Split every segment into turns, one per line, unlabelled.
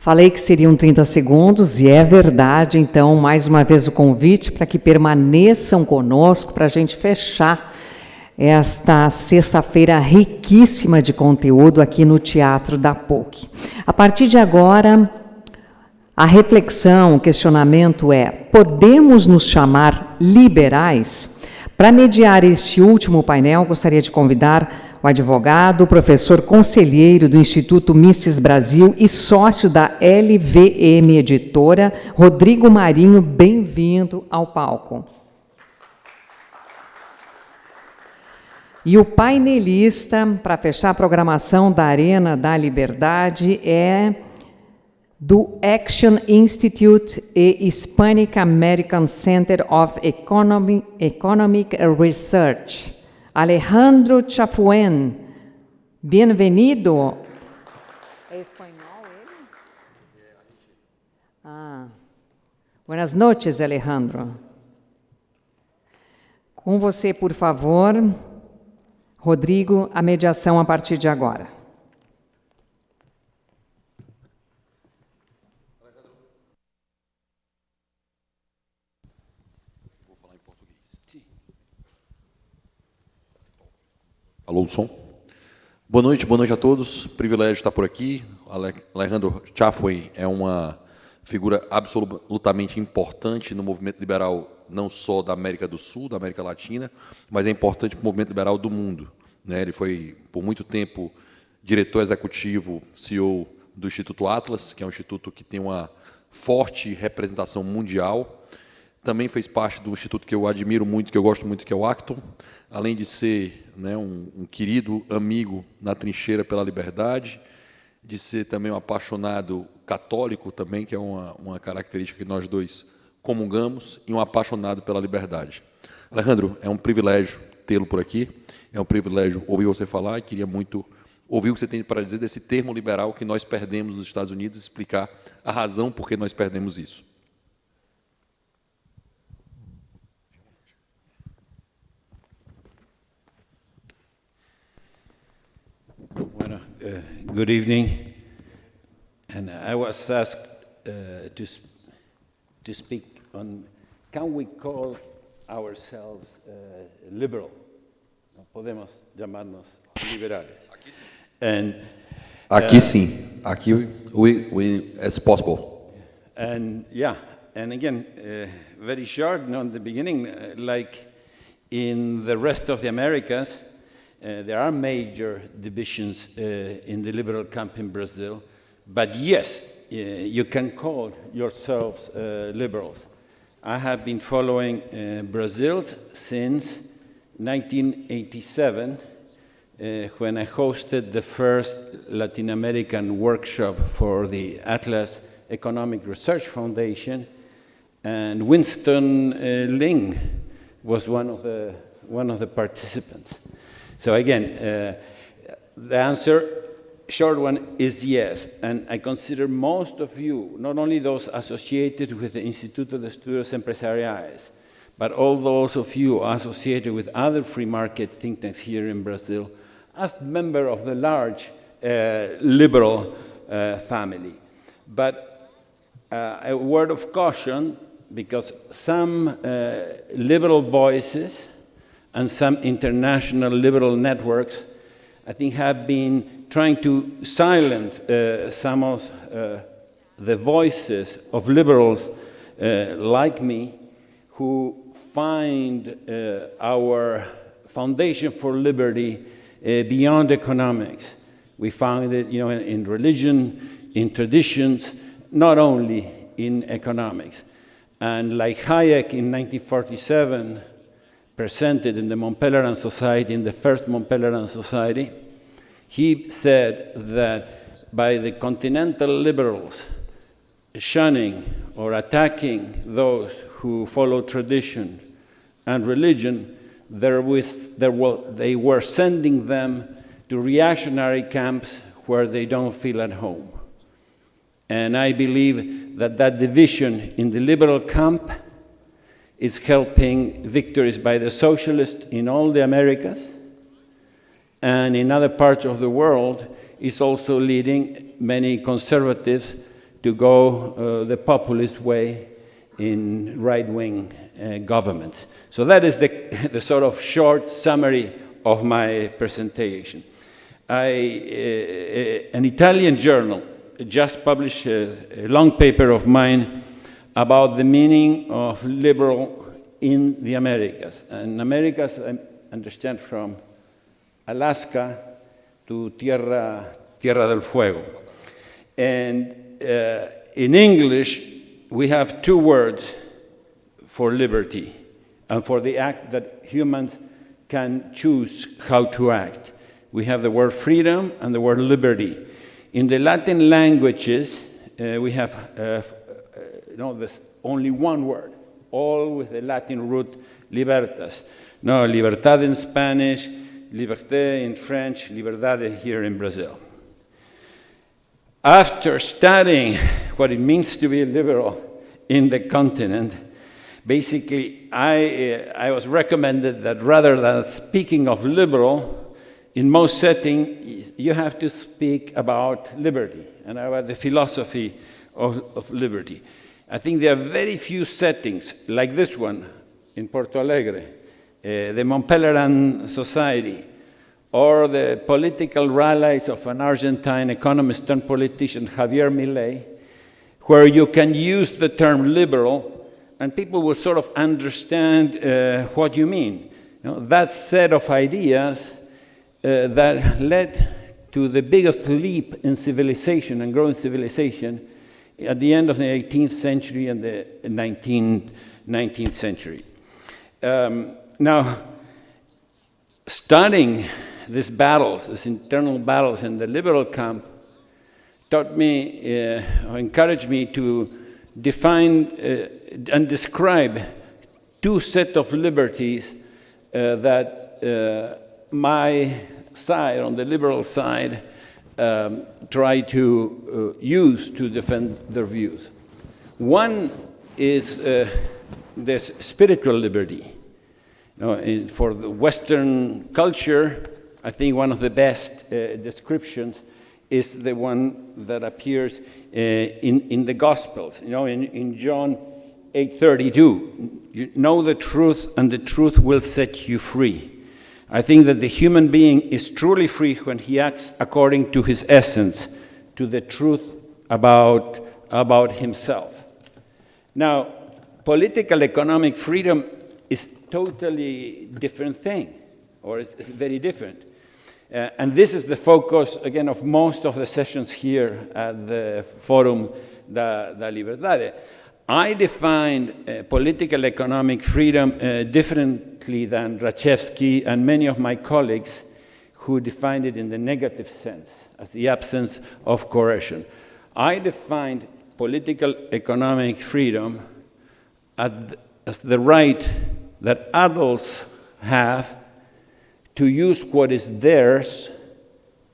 Falei que seriam 30 segundos e é verdade, então, mais uma vez o convite para que permaneçam conosco para a gente fechar esta sexta-feira riquíssima de conteúdo aqui no Teatro da PUC. A partir de agora, a reflexão, o questionamento é: podemos nos chamar liberais? Para mediar este último painel, gostaria de convidar o advogado, professor conselheiro do Instituto Mises Brasil e sócio da LVM Editora, Rodrigo Marinho. Bem-vindo ao palco. E o painelista, para fechar a programação da Arena da Liberdade, é do Acton Institute e Hispanic American Center of Economic Research, Alejandro Chafuen. Bienvenido. ¿Es espanhol ele? Buenas noches, Alejandro. Com você, por favor, Rodrigo, a mediação a partir de agora.
Vou falar em português. Sim. Alô, som. Boa noite a todos. Privilégio estar por aqui. Alejandro Chafuen é uma figura absolutamente importante no movimento liberal, não só da América do Sul, da América Latina, mas é importante para o movimento liberal do mundo, né? Ele foi, por muito tempo, diretor executivo, CEO do Instituto Atlas, que é um instituto que tem uma forte representação mundial. Também fez parte do instituto que eu admiro muito, que eu gosto muito, que é o Acton, além de ser, né, um querido amigo na trincheira pela liberdade, de ser também um apaixonado católico também, que é uma característica que nós dois comungamos, e um apaixonado pela liberdade. Alejandro, é um privilégio tê-lo por aqui, é um privilégio ouvir você falar, e queria muito ouvir o que você tem para dizer desse termo liberal que nós perdemos nos Estados Unidos, e explicar a razão por que nós perdemos isso.
Bueno, good evening. And I was asked to speak on, can we call ourselves liberal? Podemos llamarnos liberales. And
Aqui sim, aqui it's possible.
And yeah, and again, very short on the beginning, like in the rest of the Americas, there are major divisions in the liberal camp in Brazil, but yes, you can call yourselves liberals. I have been following Brazil since 1987, when I hosted the first Latin American workshop for the Atlas Economic Research Foundation, and Winston Ling was one of the participants. So again, the answer, short one, is yes. And I consider most of you, not only those associated with the Instituto de Estudios Empresariales, but all those of you associated with other free market think tanks here in Brazil, as member of the large liberal family. But a word of caution, because some liberal voices and some international liberal networks, I think, have been trying to silence some of the voices of liberals like me, who find our Foundation for Liberty beyond economics. We found it, in religion, in traditions, not only in economics. And like Hayek in 1947, presented in the Montpellerin Society, in the first Montpellerin Society, he said that by the continental liberals shunning or attacking those who follow tradition and religion, they were sending them to reactionary camps where they don't feel at home. And I believe that that division in the liberal camp is helping victories by the socialists in all the Americas, and in other parts of the world is also leading many conservatives to go the populist way in right-wing governments. So that is the sort of short summary of my presentation. An Italian journal just published a long paper of mine about the meaning of liberal in the Americas. And Americas, I understand, from Alaska to Tierra del Fuego. And in English, we have two words for liberty and for the act that humans can choose how to act. We have the word freedom and the word liberty. In the Latin languages, we have there's only one word, all with the Latin root libertas. No, libertad in Spanish, liberté in French, liberdade here in Brazil. After studying what it means to be liberal in the continent, basically I was recommended that rather than speaking of liberal, in most settings, you have to speak about liberty and about the philosophy of liberty. I think there are very few settings, like this one in Porto Alegre, the Montpellerin Society, or the political rallies of an Argentine economist and politician, Javier Milei, where you can use the term liberal and people will sort of understand what you mean. That set of ideas that led to the biggest leap in civilization and growing civilization at the end of the 18th century and the 19th century. Now, studying these battles, these internal battles in the liberal camp, taught me, or encouraged me to define and describe two sets of liberties that my side, on the liberal side, try to use to defend their views. One is this spiritual liberty. For the Western culture, I think one of the best descriptions is the one that appears in the Gospels. In John 8:32, you know the truth, and the truth will set you free. I think that the human being is truly free when he acts according to his essence, to the truth about himself. Now, political economic freedom is totally different thing, or it's very different. And this is the focus, again, of most of the sessions here at the Fórum da Liberdade. I define political economic freedom differently than Rachevsky and many of my colleagues who defined it in the negative sense, as the absence of coercion. I defined political economic freedom as the right that adults have to use what is theirs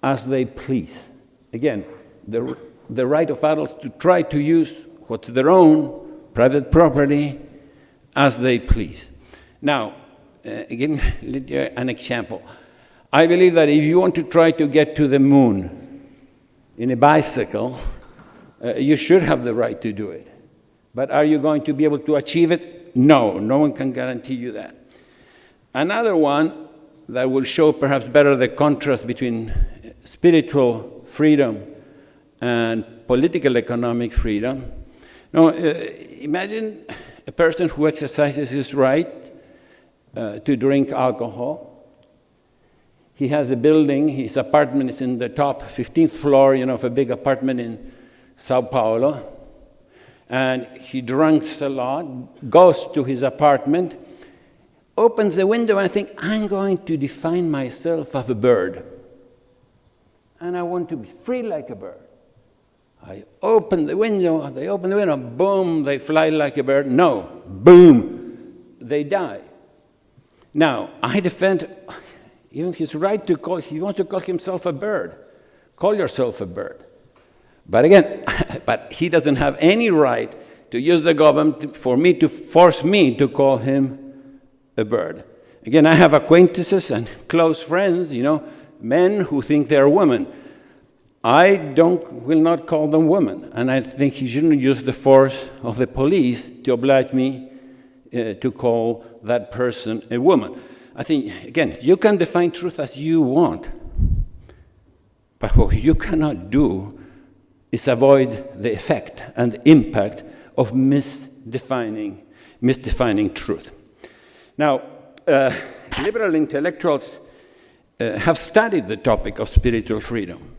as they please. Again, the right of adults to try to use what's their own private property as they please. Now, again, an example. I believe that if you want to try to get to the moon in a bicycle, you should have the right to do it. But are you going to be able to achieve it? No, no one can guarantee you that. Another one that will show perhaps better the contrast between spiritual freedom and political economic freedom. Now, imagine a person who exercises his right to drink alcohol. He has a building, his apartment is in the top 15th floor, of a big apartment in Sao Paulo. And he drinks a lot, goes to his apartment, opens the window and thinks, I'm going to define myself as a bird. And I want to be free like a bird. They open the window, boom, they fly like a bird. No, boom, they die. Now, I defend even his right to call, he wants to call himself a bird. Call yourself a bird. But again, but he doesn't have any right to use the government to force me to call him a bird. Again, I have acquaintances and close friends, men who think they're women. will not call them women, and I think he shouldn't use the force of the police to oblige me to call that person a woman. I think, again, you can define truth as you want, but what you cannot do is avoid the effect and the impact of misdefining truth. Now, liberal intellectuals have studied the topic of spiritual freedom.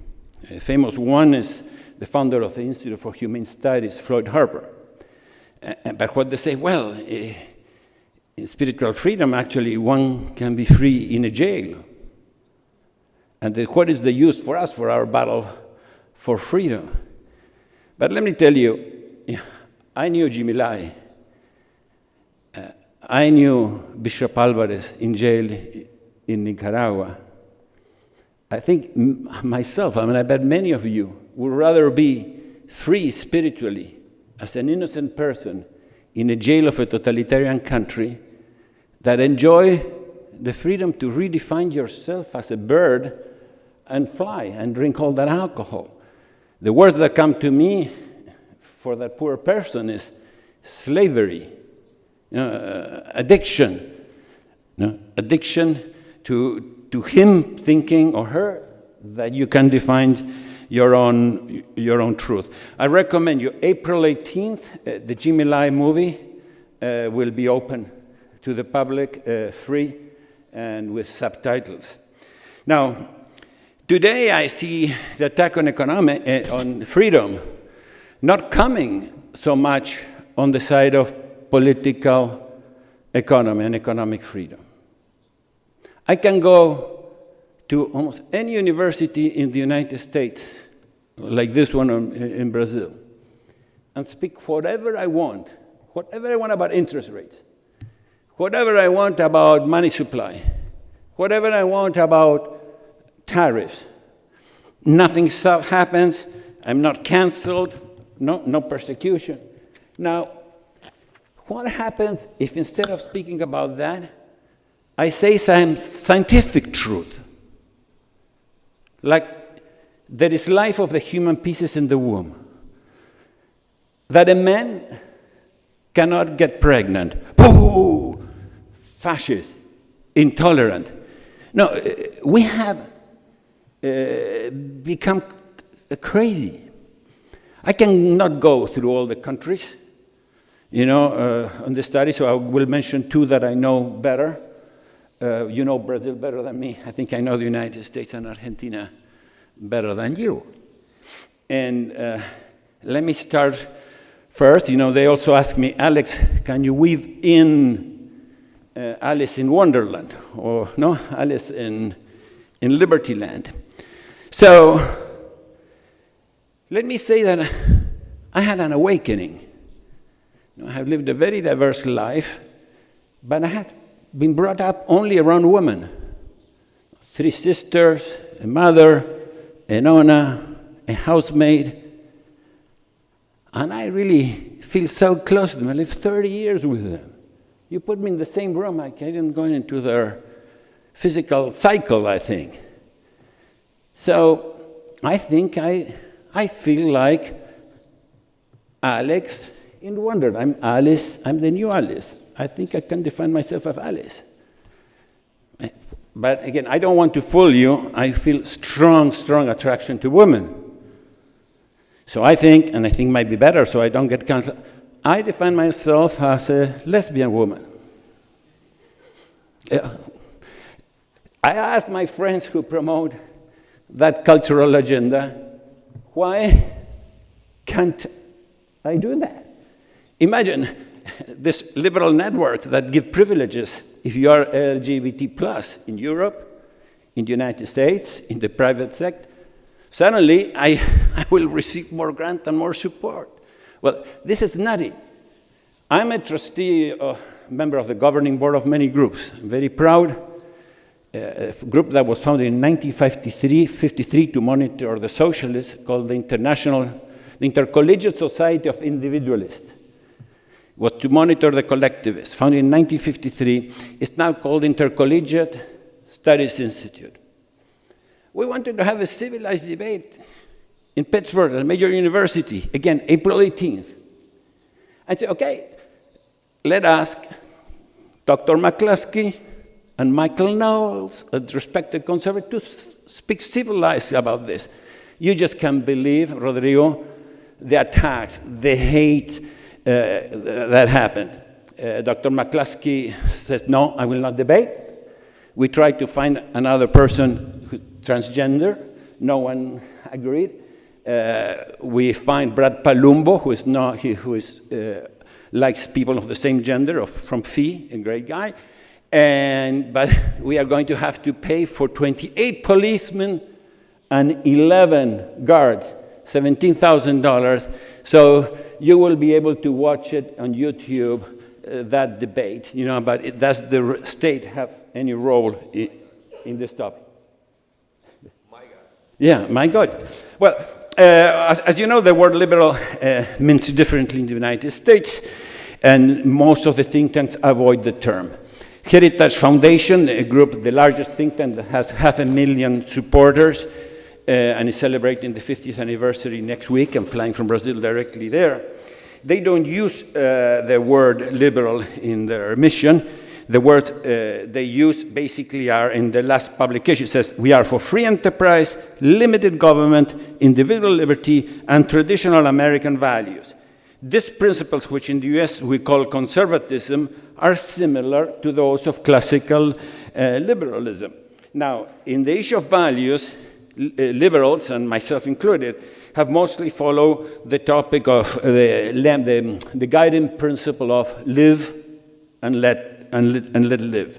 A famous one is the founder of the Institute for Humane Studies, Floyd Harper. But what they say, well, in spiritual freedom, actually, one can be free in a jail. And what is the use for us for our battle for freedom? But let me tell you, I knew Jimmy Lai. I knew Bishop Alvarez in jail in Nicaragua. I think myself, I bet many of you would rather be free spiritually as an innocent person in a jail of a totalitarian country that enjoy the freedom to redefine yourself as a bird and fly and drink all that alcohol. The words that come to me for that poor person is slavery, addiction, addiction to him thinking or her that you can define your own truth. I recommend you, April 18th, the Jimmy Lai movie will be open to the public, free and with subtitles. Now, today I see the attack on freedom not coming so much on the side of political economy and economic freedom. I can go to almost any university in the United States, like this one in Brazil, and speak whatever I want about interest rates, whatever I want about money supply, whatever I want about tariffs. Nothing happens. I'm not canceled. No persecution. Now, what happens if instead of speaking about that, I say some scientific truth? Like there is life of the human pieces in the womb. That a man cannot get pregnant. Boo! Fascist. Intolerant. No, we have become crazy. I cannot go through all the countries, on the study, so I will mention two that I know better. You know Brazil better than me. I think I know the United States and Argentina better than you. And let me start first. They also asked me, Alex, can you weave in Alice in Wonderland? Or no, Alice in Liberty Land. So let me say that I had an awakening. I have lived a very diverse life, but I have been brought up only around women. 3 sisters, a mother, a nonna, a housemaid. And I really feel so close to them. I lived 30 years with them. You put me in the same room, I can't even go into their physical cycle, I think. So I think I feel like Alex in Wonderland. I'm Alice, I'm the new Alice. I think I can define myself as Alice. But again, I don't want to fool you. I feel strong attraction to women. So I think might be better so I don't get canceled, I define myself as a lesbian woman. I asked my friends who promote that cultural agenda, why can't I do that? Imagine these liberal networks that give privileges if you are LGBT+ in Europe, in the United States, in the private sector. Suddenly, I will receive more grant and more support. Well, this is nutty. I'm a trustee, member of the governing board of many groups. I'm very proud. A group that was founded in 1953 to monitor the socialists, called the Intercollegiate Society of Individualists. It was to monitor the collectivists, founded in 1953. It's now called Intercollegiate Studies Institute. We wanted to have a civilized debate in Pittsburgh at a major university, again, April 18th. And say, okay, let us, Dr. McCluskey and Michael Knowles, a respected conservative, speak civilized about this. You just can't believe, Rodrigo, the attacks, the hate that happened. Dr. McCluskey says, no, I will not debate. We tried to find another person who's transgender. No one agreed. We find Brad Palumbo, who is not, likes people of the same gender, from Phi, a great guy. But we are going to have to pay for 28 policemen and 11 guards, $17,000. So you will be able to watch it on YouTube, that debate, but does the state have any role in this topic?
My God.
Yeah, my God. Well, as you know, the word liberal means differently in the United States, and most of the think tanks avoid the term. Heritage Foundation, a group, the largest think tank that has 500,000 supporters, and is celebrating the 50th anniversary next week. I'm flying from Brazil directly there. They don't use the word liberal in their mission. The words they use basically are in the last publication. It says, we are for free enterprise, limited government, individual liberty, and traditional American values. These principles, which in the US we call conservatism, are similar to those of classical liberalism. Now, in the issue of values, liberals, and myself included, have mostly followed the topic of the guiding principle of live and let live.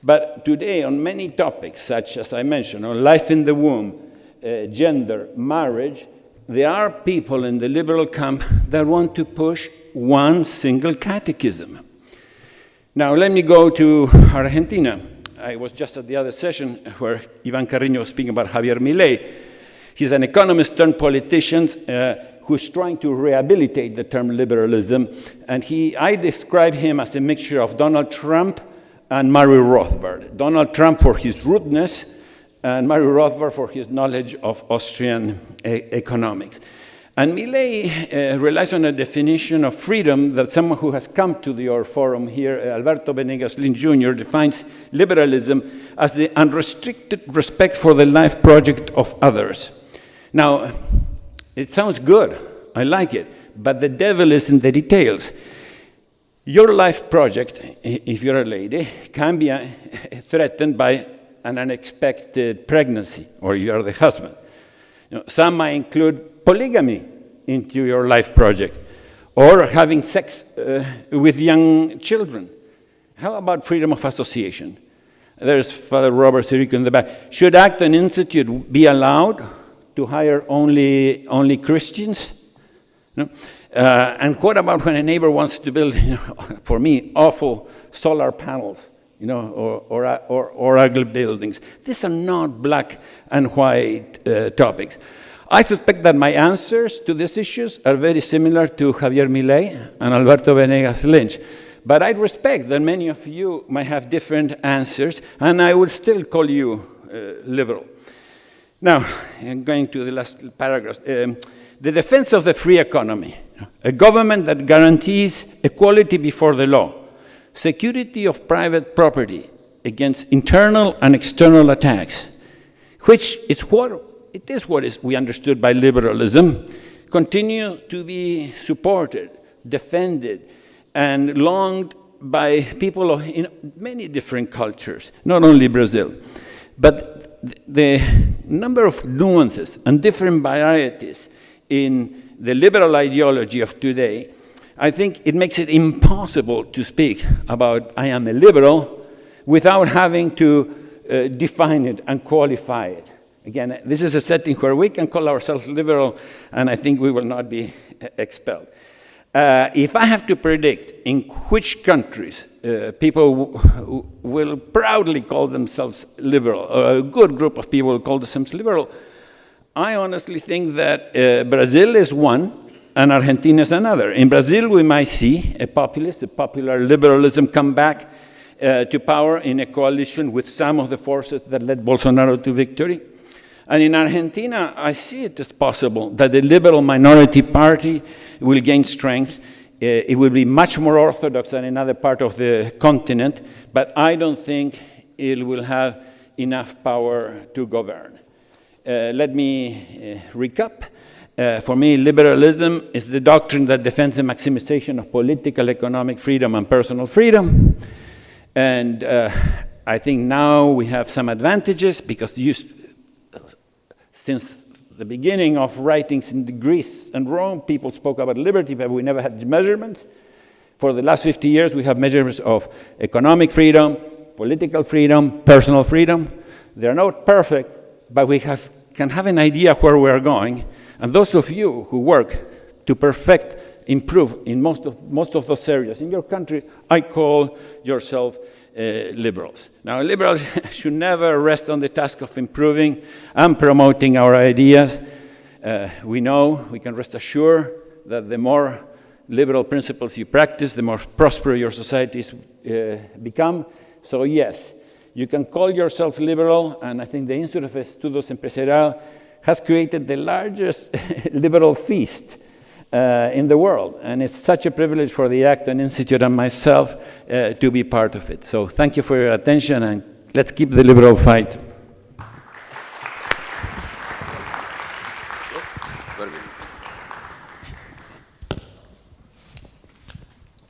But today, on many topics, such as I mentioned, on life in the womb, gender, marriage, there are people in the liberal camp that want to push one single catechism. Now, let me go to Argentina. I was just at the other session where Ivan Carreño was speaking about Javier Milei. He's an economist turned politician who's trying to rehabilitate the term liberalism. And I describe him as a mixture of Donald Trump and Murray Rothbard. Donald Trump for his rudeness, and Murray Rothbard for his knowledge of Austrian economics. And Milei relies on a definition of freedom that someone who has come to your forum here, Alberto Venegas Lin Jr., defines liberalism as the unrestricted respect for the life project of others. Now, it sounds good, I like it, but the devil is in the details. Your life project, if you're a lady, can be threatened by an unexpected pregnancy, or you're the husband. Some might include polygamy into your life project, or having sex with young children. How about freedom of association? There's Father Robert Sirico in the back. Should Acton Institute be allowed to hire only Christians? No? And what about when a neighbor wants to build, for me, awful solar panels, or ugly buildings? These are not black and white topics. I suspect that my answers to these issues are very similar to Javier Milei and Alberto Venegas Lynch. But I respect that many of you might have different answers, and I would still call you liberal. Now, I'm going to the last paragraph. The defense of the free economy, a government that guarantees equality before the law, security of private property against internal and external attacks, which is what we understood by liberalism, continue to be supported, defended, and longed by people in many different cultures, not only Brazil. But the number of nuances and different varieties in the liberal ideology of today, I think it makes it impossible to speak about I am a liberal without having to define it and qualify it. Again, this is a setting where we can call ourselves liberal, and I think we will not be expelled. If I have to predict in which countries people will proudly call themselves liberal, or a good group of people will call themselves liberal, I honestly think that Brazil is one and Argentina is another. In Brazil, we might see a popular liberalism come back to power in a coalition with some of the forces that led Bolsonaro to victory. And in Argentina, I see it as possible that the liberal minority party will gain strength. It will be much more orthodox than in other parts of the continent, but I don't think it will have enough power to govern. Let me recap. For me, liberalism is the doctrine that defends the maximization of political, economic freedom and personal freedom. And I think now we have some advantages because since the beginning of writings in Greece and Rome, people spoke about liberty, but we never had measurements. For the last 50 years, we have measurements of economic freedom, political freedom, personal freedom. They're not perfect, but we can have an idea where we are going. And those of you who work to perfect, improve in most of those areas in your country, I call yourself liberals. Now, liberals should never rest on the task of improving and promoting our ideas. We know, we can rest assured that the more liberal principles you practice, the more prosperous your societies become. So yes, you can call yourself liberal, and I think the Institute of Estudios Empresarial has created the largest liberal feast in the world. And it's such a privilege for the Acton Institute and myself to be part of it. So thank you for your attention, and let's keep the liberal fight.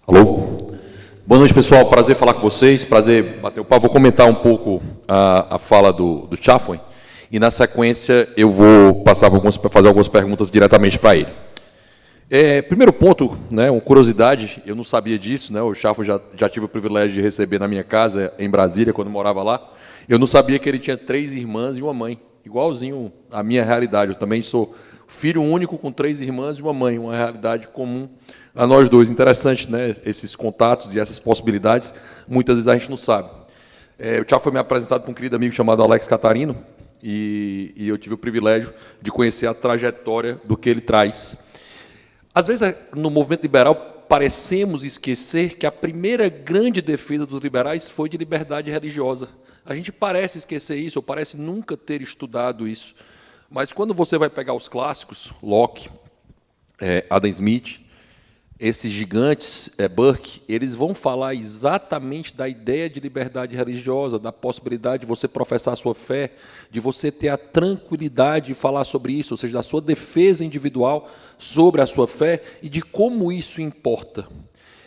Alô? Boa noite, pessoal. Prazer falar com vocês, prazer bater o papo. Vou comentar um pouco a fala do Chafuen, e na sequência eu vou passar para fazer algumas perguntas diretamente para ele. Primeiro ponto, né, uma curiosidade, eu não sabia disso, né, o Chafuen já tive o privilégio de receber na minha casa, em Brasília, quando morava lá. Eu não sabia que ele tinha 3 irmãs e uma mãe, igualzinho à minha realidade. Eu também sou filho único com 3 irmãs e uma mãe, uma realidade comum a nós dois. Interessante, né, esses contatos e essas possibilidades, muitas vezes a gente não sabe. O Chafuen foi me apresentado por um querido amigo chamado Alex Catarino, e eu tive o privilégio de conhecer a trajetória do que ele traz. Às vezes, no movimento liberal, parecemos esquecer que a primeira grande defesa dos liberais foi de liberdade religiosa. A gente parece esquecer isso, ou parece nunca ter estudado isso. Mas quando você vai pegar os clássicos, Locke, Adam Smith, esses gigantes, Burke, eles vão falar exatamente da ideia de liberdade religiosa, da possibilidade de você professar a sua fé, de você ter a tranquilidade de falar sobre isso, ou seja, da sua defesa individual sobre a sua fé e de como isso importa.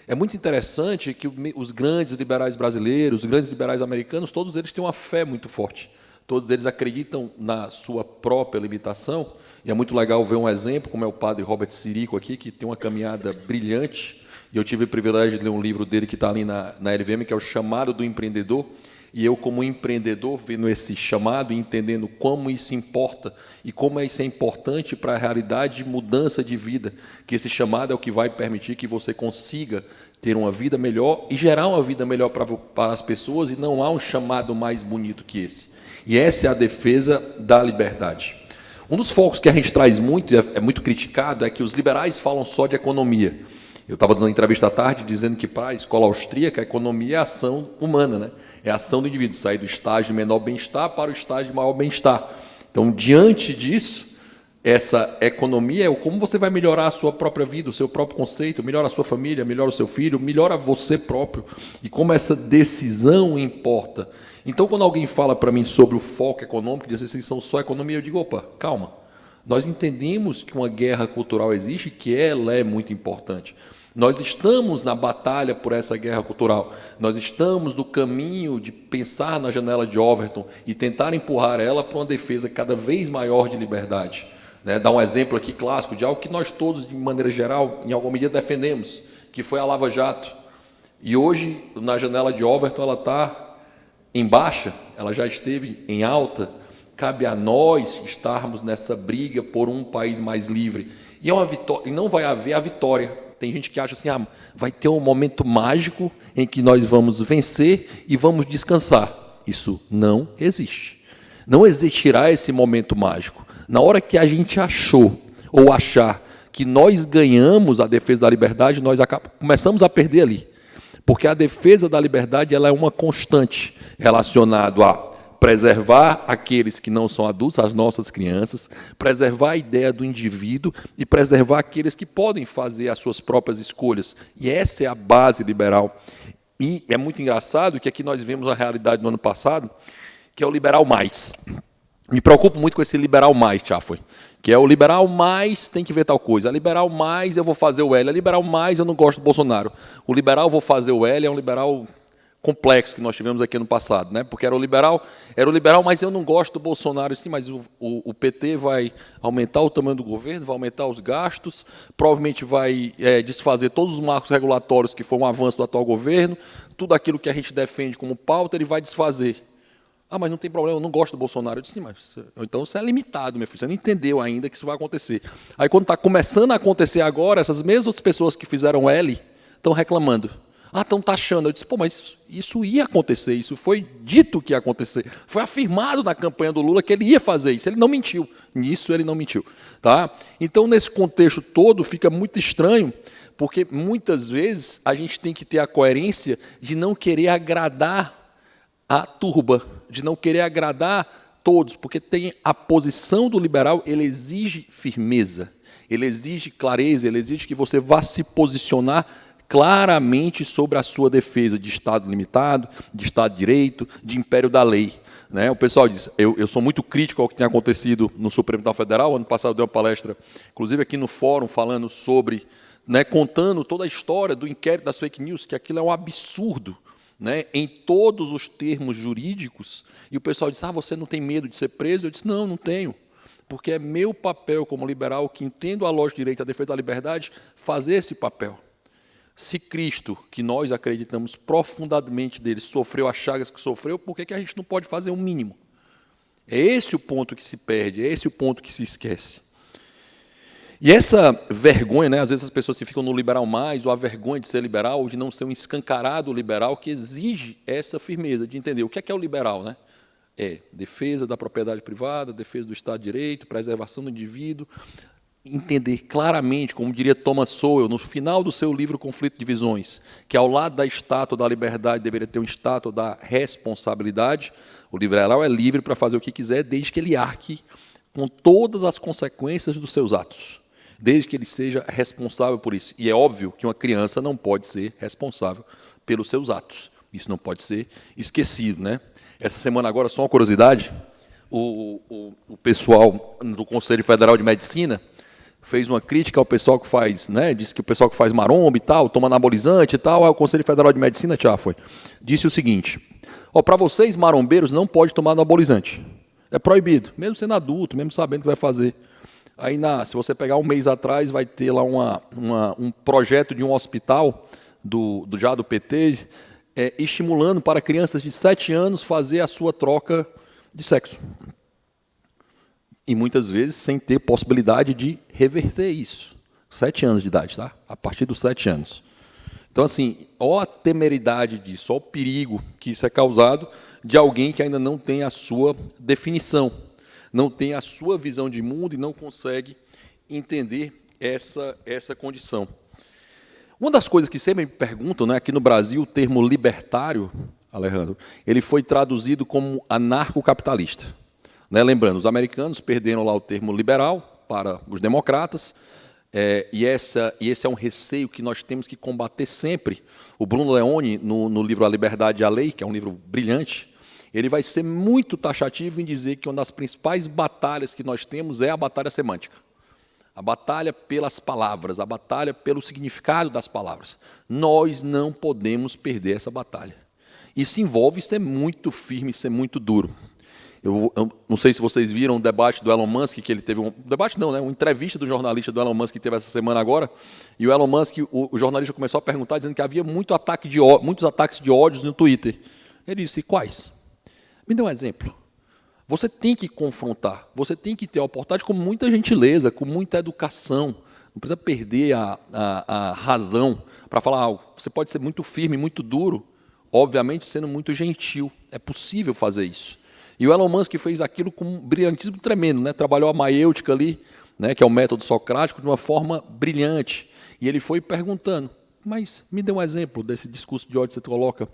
É muito interessante que os grandes liberais brasileiros, os grandes liberais americanos, todos eles têm uma fé muito forte. Todos eles acreditam na sua própria limitação, e é muito legal ver um exemplo, como é o padre Robert Sirico aqui, que tem uma caminhada brilhante, e eu tive o privilégio de ler um livro dele que está ali na LVM, que é o Chamado do Empreendedor, e eu, como empreendedor, vendo esse chamado e entendendo como isso importa, e como isso é importante para a realidade de mudança de vida, que esse chamado é o que vai permitir que você consiga ter uma vida melhor e gerar uma vida melhor para as pessoas, e não há um chamado mais bonito que esse. E essa é a defesa da liberdade. Um dos focos que a gente traz muito, e é muito criticado, é que os liberais falam só de economia. Eu estava dando uma entrevista à tarde dizendo que, para a escola austríaca, a economia é a ação humana, né? É a ação do indivíduo, sair do estágio de menor bem-estar para o estágio de maior bem-estar. Então, diante disso, essa economia é como você vai melhorar a sua própria vida, o seu próprio conceito, melhora a sua família, melhora o seu filho, melhora você próprio, e como essa decisão importa. Então, quando alguém fala para mim sobre o foco econômico, diz assim, são só economia, eu digo, opa, calma. Nós entendemos que uma guerra cultural existe, que ela é muito importante. Nós estamos na batalha por essa guerra cultural. Nós estamos no caminho de pensar na janela de Overton e tentar empurrar ela para uma defesa cada vez maior de liberdade. Dar um exemplo aqui clássico de algo que nós todos, de maneira geral, em alguma medida defendemos, que foi a Lava Jato. E hoje, na janela de Overton, ela está em baixa, ela já esteve em alta. Cabe a nós estarmos nessa briga por um país mais livre. E é uma vitória, e não vai haver a vitória. Tem gente que acha assim, vai ter um momento mágico em que nós vamos vencer e vamos descansar. Isso não existe. Não existirá esse momento mágico. Na hora que a gente achou ou achar que nós ganhamos a defesa da liberdade, nós começamos a perder ali. Porque a defesa da liberdade ela é uma constante relacionada a preservar aqueles que não são adultos, as nossas crianças, preservar a ideia do indivíduo e preservar aqueles que podem fazer as suas próprias escolhas. E essa é a base liberal. E é muito engraçado que aqui nós vemos a realidade no ano passado, que é o liberal mais. Me preocupo muito com esse liberal mais, Chafuen, que é o liberal mais tem que ver tal coisa. A liberal mais eu vou fazer o L. A liberal mais eu não gosto do Bolsonaro. O liberal vou fazer o L é um liberal complexo que nós tivemos aqui no passado, né? Porque era o liberal, mas eu não gosto do Bolsonaro. Sim, mas o PT vai aumentar o tamanho do governo, vai aumentar os gastos, provavelmente vai desfazer todos os marcos regulatórios que foram um avanço do atual governo, tudo aquilo que a gente defende como pauta, ele vai desfazer. Ah, mas não tem problema, eu não gosto do Bolsonaro. Eu disse, sim, mas então você é limitado, meu filho, você não entendeu ainda que isso vai acontecer. Aí, quando está começando a acontecer agora, essas mesmas pessoas que fizeram L estão reclamando. Ah, estão taxando. Eu disse, pô, mas isso ia acontecer, isso foi dito que ia acontecer. Foi afirmado na campanha do Lula que ele ia fazer isso. Ele não mentiu. Nisso ele não mentiu. Tá? Então, nesse contexto todo, fica muito estranho, porque muitas vezes a gente tem que ter a coerência de não querer agradar a turba, de não querer agradar todos, porque tem a posição do liberal, ele exige firmeza, ele exige clareza, ele exige que você vá se posicionar claramente sobre a sua defesa de Estado limitado, de Estado de Direito, de império da lei. Né? O pessoal diz, eu sou muito crítico ao que tem acontecido no Supremo Tribunal Federal. Ano passado eu dei uma palestra, inclusive aqui no Fórum, falando sobre, né, contando toda a história do inquérito das fake news, que aquilo é um absurdo, né, em todos os termos jurídicos. E o pessoal disse, você não tem medo de ser preso? Eu disse, não tenho. Porque é meu papel como liberal, que entendo a lógica do direito, a defesa da liberdade, fazer esse papel. Se Cristo, que nós acreditamos profundamente dele, sofreu as chagas que sofreu, por que a gente não pode fazer o mínimo? É esse o ponto que se perde, é esse o ponto que se esquece. E essa vergonha, né, às vezes as pessoas que ficam no liberal mais, ou a vergonha de ser liberal, ou de não ser um escancarado liberal, que exige essa firmeza de entender o que é o liberal. Né? É defesa da propriedade privada, defesa do Estado de Direito, preservação do indivíduo, entender claramente, como diria Thomas Sowell, no final do seu livro Conflito de Visões, que ao lado da estátua da liberdade deveria ter uma estátua da responsabilidade. O liberal é livre para fazer o que quiser, desde que ele arque com todas as consequências dos seus atos, desde que ele seja responsável por isso. E é óbvio que uma criança não pode ser responsável pelos seus atos. Isso não pode ser esquecido. Né? Essa semana agora, só uma curiosidade, o pessoal do Conselho Federal de Medicina fez uma crítica ao pessoal que faz, né, disse que o pessoal que faz maromba e tal, toma anabolizante e tal, aí o Conselho Federal de Medicina, Chafuen, disse o seguinte, para vocês, marombeiros, não pode tomar anabolizante. É proibido, mesmo sendo adulto, mesmo sabendo o que vai fazer. Aí, se você pegar um mês atrás, vai ter lá um projeto de um hospital já do PT, estimulando para crianças de 7 anos fazer a sua troca de sexo. E muitas vezes sem ter possibilidade de reverter isso. 7 anos de idade, tá? A partir dos 7 anos. Então, assim, ó a temeridade disso, ó o perigo que isso é causado de alguém que ainda não tem a sua definição, não tem a sua visão de mundo e não consegue entender essa condição. Uma das coisas que sempre me perguntam, né, aqui no Brasil, o termo libertário, Alejandro, ele foi traduzido como anarcocapitalista. Né, lembrando, os americanos perderam lá o termo liberal para os democratas, e esse é um receio que nós temos que combater sempre. O Bruno Leone, no livro A Liberdade e a Lei, que é um livro brilhante, ele vai ser muito taxativo em dizer que uma das principais batalhas que nós temos é a batalha semântica. A batalha pelas palavras, a batalha pelo significado das palavras. Nós não podemos perder essa batalha. Isso envolve ser muito firme, ser muito duro. Eu não sei se vocês viram o debate do Elon Musk, que ele teve uma entrevista do jornalista do Elon Musk que teve essa semana agora, e o Elon Musk, o jornalista começou a perguntar, dizendo que havia muitos ataques de ódios no Twitter. Ele disse, quais? Me dê um exemplo. Você tem que confrontar, você tem que ter a oportunidade com muita gentileza, com muita educação, não precisa perder a razão para falar algo. Você pode ser muito firme, muito duro, obviamente sendo muito gentil. É possível fazer isso. E o Elon Musk fez aquilo com um brilhantismo tremendo, né? Trabalhou a maiêutica ali, né, que é o método socrático, de uma forma brilhante. E ele foi perguntando, mas me dê um exemplo desse discurso de ódio que você coloca.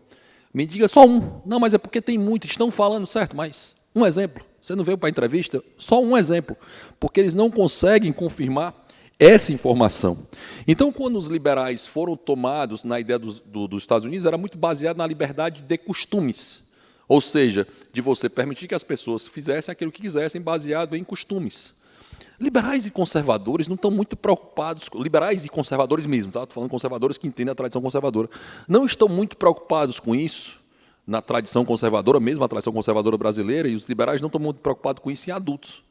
Me diga só um. Não, mas é porque tem muitos, estão falando, certo, mas um exemplo. Você não veio para a entrevista? Só um exemplo. Porque eles não conseguem confirmar essa informação. Então, quando os liberais foram tomados na ideia dos Estados Unidos, era muito baseado na liberdade de costumes. Ou seja, de você permitir que as pessoas fizessem aquilo que quisessem, baseado em costumes. Liberais e conservadores não estão muito preocupados, liberais e conservadores mesmo, tá? Estou falando conservadores que entendem a tradição conservadora, não estão muito preocupados com isso, na tradição conservadora, mesmo a tradição conservadora brasileira, e os liberais não estão muito preocupados com isso em adultos.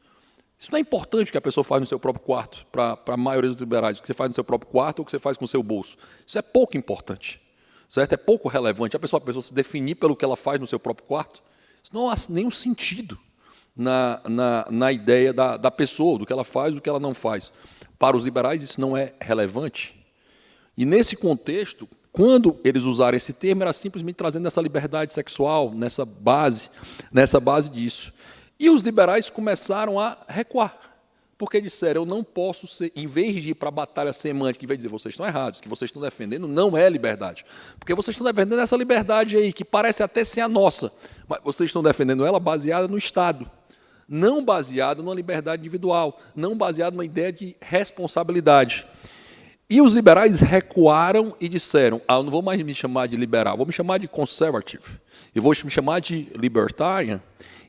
Isso não é importante o que a pessoa faz no seu próprio quarto, para a maioria dos liberais, o que você faz no seu próprio quarto ou o que você faz com o seu bolso. Isso é pouco importante, certo? É pouco relevante. A pessoa se definir pelo que ela faz no seu próprio quarto, isso não há nenhum sentido na ideia da pessoa, do que ela faz, do que ela não faz. Para os liberais, isso não é relevante. E, nesse contexto, quando eles usaram esse termo, era simplesmente trazendo essa liberdade sexual, nessa base disso. E os liberais começaram a recuar, porque disseram, eu não posso ser, em vez de ir para a batalha semântica, que vai dizer, vocês estão errados, que vocês estão defendendo não é liberdade, porque vocês estão defendendo essa liberdade aí, que parece até ser a nossa, mas vocês estão defendendo ela baseada no Estado, não baseada numa liberdade individual, não baseada numa ideia de responsabilidade. E os liberais recuaram e disseram, eu não vou mais me chamar de liberal, vou me chamar de conservative, eu vou me chamar de libertarian,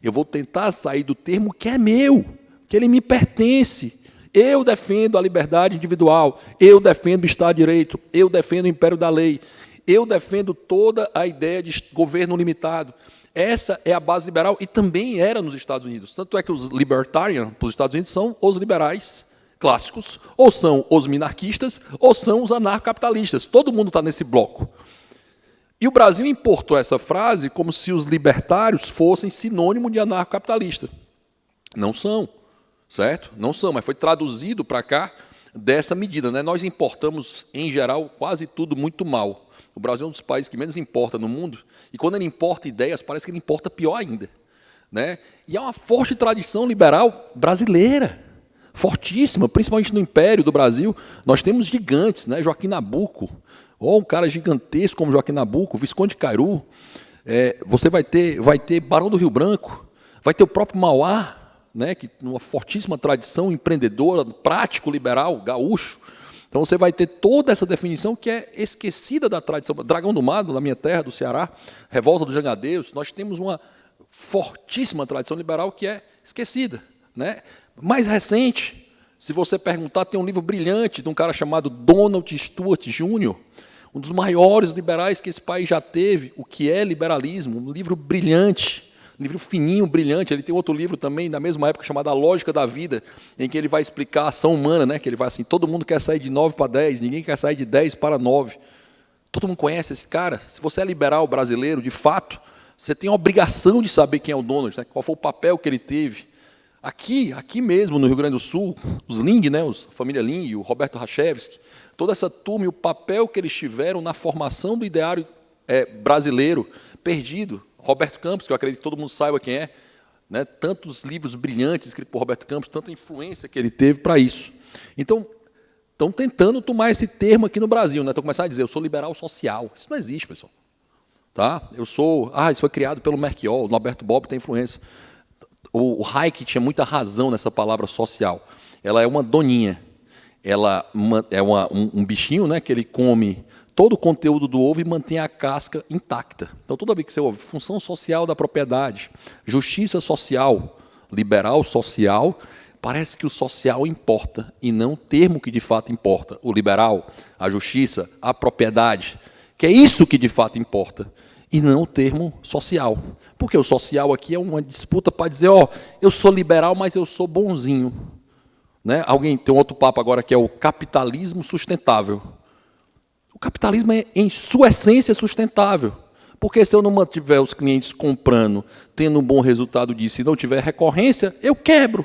eu vou tentar sair do termo que é meu, que ele me pertence. Eu defendo a liberdade individual, eu defendo o Estado de Direito, eu defendo o império da lei, eu defendo toda a ideia de governo limitado. Essa é a base liberal e também era nos Estados Unidos. Tanto é que os libertarians, para os Estados Unidos, são os liberais clássicos, ou são os minarquistas, ou são os anarcocapitalistas. Todo mundo está nesse bloco. E o Brasil importou essa frase como se os libertários fossem sinônimo de anarcocapitalista. Não são, certo? Não são, mas foi traduzido para cá dessa medida, né? Nós importamos, em geral, quase tudo muito mal. O Brasil é um dos países que menos importa no mundo, e quando ele importa ideias, parece que ele importa pior ainda, né? E há uma forte tradição liberal brasileira, fortíssima, principalmente no Império do Brasil. Nós temos gigantes, né? Joaquim Nabuco, ou um cara gigantesco como Joaquim Nabuco, Visconde de Cairu, você vai ter Barão do Rio Branco, vai ter o próprio Mauá, né, que uma fortíssima tradição empreendedora, prático, liberal, gaúcho. Então você vai ter toda essa definição que é esquecida da tradição. Dragão do Mar, na minha terra, do Ceará, Revolta dos Jangadeiros, nós temos uma fortíssima tradição liberal que é esquecida, né? Mais recente, se você perguntar, tem um livro brilhante de um cara chamado Donald Stewart Jr., um dos maiores liberais que esse país já teve, o que é liberalismo, um livro brilhante, um livro fininho, brilhante. Ele tem outro livro também, da mesma época, chamado A Lógica da Vida, em que ele vai explicar a ação humana, né? Que ele vai assim, todo mundo quer sair de 9 para 10, ninguém quer sair de 10 para 9. Todo mundo conhece esse cara. Se você é liberal brasileiro, de fato, você tem a obrigação de saber quem é o Donald, né? Qual foi o papel que ele teve. Aqui mesmo, no Rio Grande do Sul, os Ling, né? A família Ling, o Roberto Rachevski, toda essa turma e o papel que eles tiveram na formação do ideário brasileiro perdido. Roberto Campos, que eu acredito que todo mundo saiba quem é, né? Tantos livros brilhantes escritos por Roberto Campos, tanta influência que ele teve para isso. Então, estão tentando tomar esse termo aqui no Brasil, né? Estão começando a dizer, eu sou liberal social. Isso não existe, pessoal. Tá? Isso foi criado pelo Merchiol, o Norberto Bobbio tem influência. O Hayek tinha muita razão nessa palavra social. Ela é uma doninha. Ela é um bichinho, né, que ele come todo o conteúdo do ovo e mantém a casca intacta. Então, toda vez que você ouve função social da propriedade, justiça social, liberal social, parece que o social importa, e não o termo que de fato importa. O liberal, a justiça, a propriedade, que é isso que de fato importa, e não o termo social. Porque o social aqui é uma disputa para dizer, eu sou liberal, mas eu sou bonzinho. Né? Alguém tem um outro papo agora que é o capitalismo sustentável. O capitalismo é, em sua essência, sustentável. Porque se eu não mantiver os clientes comprando, tendo um bom resultado disso, e não tiver recorrência, eu quebro.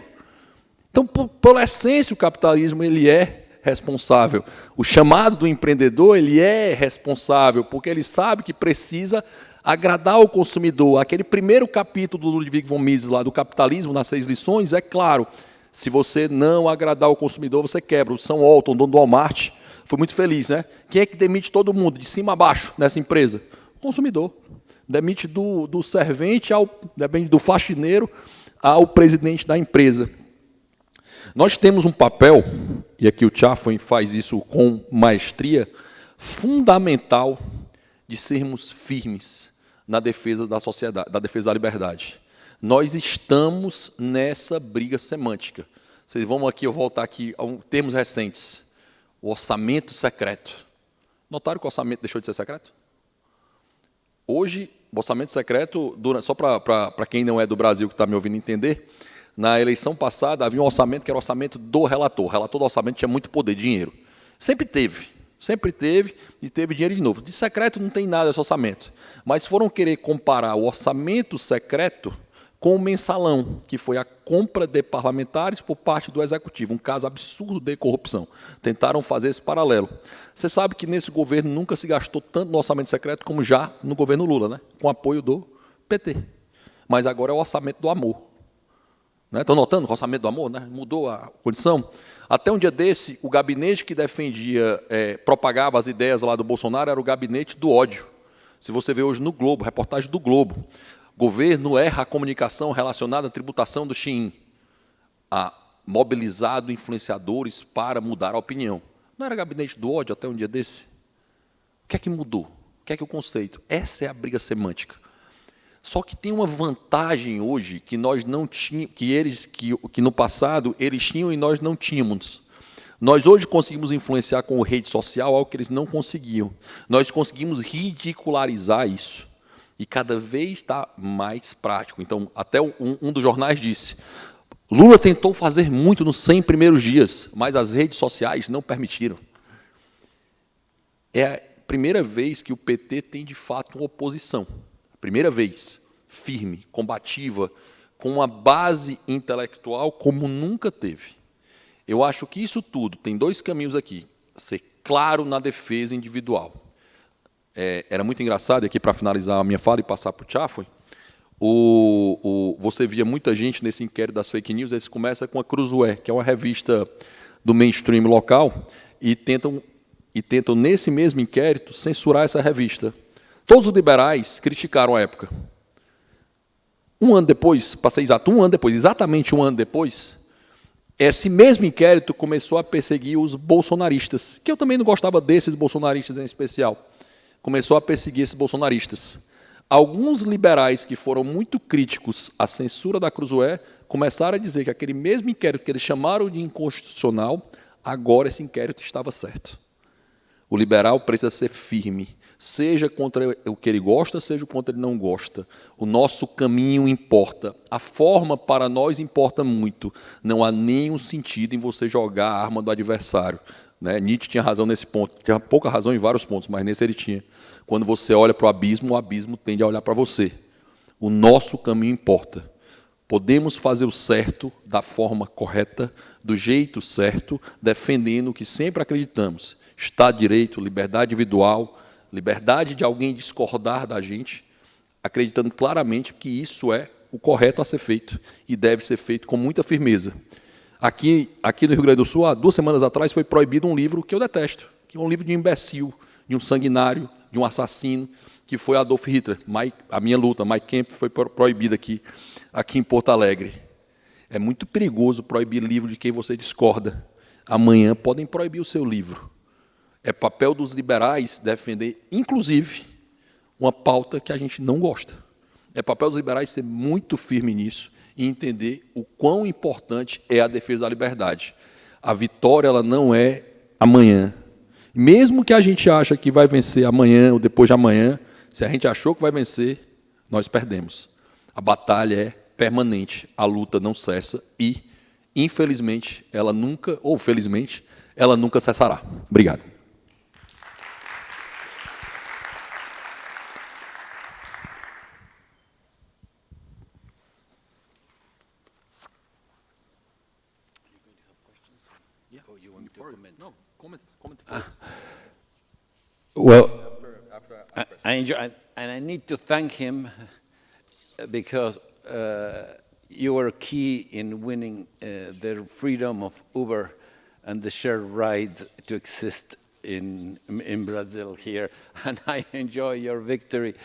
Então, por essência, o capitalismo ele é responsável. O chamado do empreendedor ele é responsável, porque ele sabe que precisa agradar o consumidor. Aquele primeiro capítulo do Ludwig von Mises, lá, do capitalismo, nas 6 lições, é claro, se você não agradar o consumidor, você quebra. O Sam Walton, dono do Walmart, foi muito feliz, né? Quem é que demite todo mundo, de cima a baixo, nessa empresa? O consumidor. Demite do servente, depende do faxineiro, ao presidente da empresa. Nós temos um papel, e aqui o Chafuen faz isso com maestria, fundamental de sermos firmes na defesa da sociedade, da defesa da liberdade. Nós estamos nessa briga semântica. Vocês vão aqui, eu voltar aqui a termos recentes. O orçamento secreto. Notaram que o orçamento deixou de ser secreto? Hoje, o orçamento secreto, só para quem não é do Brasil que está me ouvindo entender, na eleição passada havia um orçamento que era o orçamento do relator. O relator do orçamento tinha muito poder, dinheiro. Sempre teve e teve dinheiro de novo. De secreto não tem nada esse orçamento. Mas foram querer comparar o orçamento secreto com o mensalão, que foi a compra de parlamentares por parte do Executivo, um caso absurdo de corrupção. Tentaram fazer esse paralelo. Você sabe que nesse governo nunca se gastou tanto no orçamento secreto como já no governo Lula, né? Com apoio do PT. Mas agora é o orçamento do amor. Estão notando o orçamento do amor? Né? Mudou a condição. Até um dia desse, o gabinete que defendia, propagava as ideias lá do Bolsonaro era o gabinete do ódio. Se você vê hoje no Globo, reportagem do Globo, governo erra a comunicação relacionada à tributação do Xin, mobilizado influenciadores para mudar a opinião. Não era gabinete do ódio até um dia desse? O que é que mudou? O que é que o conceito? Essa é a briga semântica. Só que tem uma vantagem hoje que nós não tínhamos, que no passado eles tinham e nós não tínhamos. Nós hoje conseguimos influenciar com rede social algo que eles não conseguiam. Nós conseguimos ridicularizar isso. E cada vez está mais prático. Então, até um dos jornais disse, Lula tentou fazer muito nos 100 primeiros dias, mas as redes sociais não permitiram. É a primeira vez que o PT tem, de fato, uma oposição. Primeira vez, firme, combativa, com uma base intelectual como nunca teve. Eu acho que isso tudo tem dois caminhos aqui. Ser claro na defesa individual. Era muito engraçado, aqui para finalizar a minha fala e passar para o Chafuen, você via muita gente nesse inquérito das fake news, eles começam com a Cruzoé, que é uma revista do mainstream local, e tentam, nesse mesmo inquérito, censurar essa revista. Todos os liberais criticaram a época. Um ano depois, passei exato, exatamente um ano depois, esse mesmo inquérito começou a perseguir os bolsonaristas, que eu também não gostava desses bolsonaristas em especial. Começou a perseguir esses bolsonaristas. Alguns liberais que foram muito críticos à censura da Cruzoé começaram a dizer que aquele mesmo inquérito que eles chamaram de inconstitucional, agora esse inquérito estava certo. O liberal precisa ser firme, seja contra o que ele gosta, seja contra ele não gosta. O nosso caminho importa. A forma para nós importa muito. Não há nenhum sentido em você jogar a arma do adversário. Né? Nietzsche tinha razão nesse ponto. Tinha pouca razão em vários pontos, mas nesse ele tinha. Quando você olha para o abismo tende a olhar para você. O nosso caminho importa. Podemos fazer o certo da forma correta, do jeito certo, defendendo o que sempre acreditamos. Estado de Direito, liberdade individual, liberdade de alguém discordar da gente, acreditando claramente que isso é o correto a ser feito e deve ser feito com muita firmeza. Aqui no Rio Grande do Sul, há 2 semanas atrás, foi proibido um livro que eu detesto, que é um livro de um imbecil, de um sanguinário, de um assassino, que foi Adolf Hitler. A minha luta, Mein Kampf, foi proibida aqui em Porto Alegre. É muito perigoso proibir livro de quem você discorda. Amanhã podem proibir o seu livro. É papel dos liberais defender, inclusive, uma pauta que a gente não gosta. É papel dos liberais ser muito firme nisso e entender o quão importante é a defesa da liberdade. A vitória ela não é amanhã. Mesmo que a gente ache que vai vencer amanhã ou depois de amanhã, se a gente achou que vai vencer, nós perdemos. A batalha é permanente, a luta não cessa e, infelizmente, ela nunca, ou felizmente, ela nunca cessará. Obrigado.
Well, I enjoy, and I need to thank him because you were key in winning the freedom of Uber and the shared ride to exist in Brazil here, and I enjoy your victory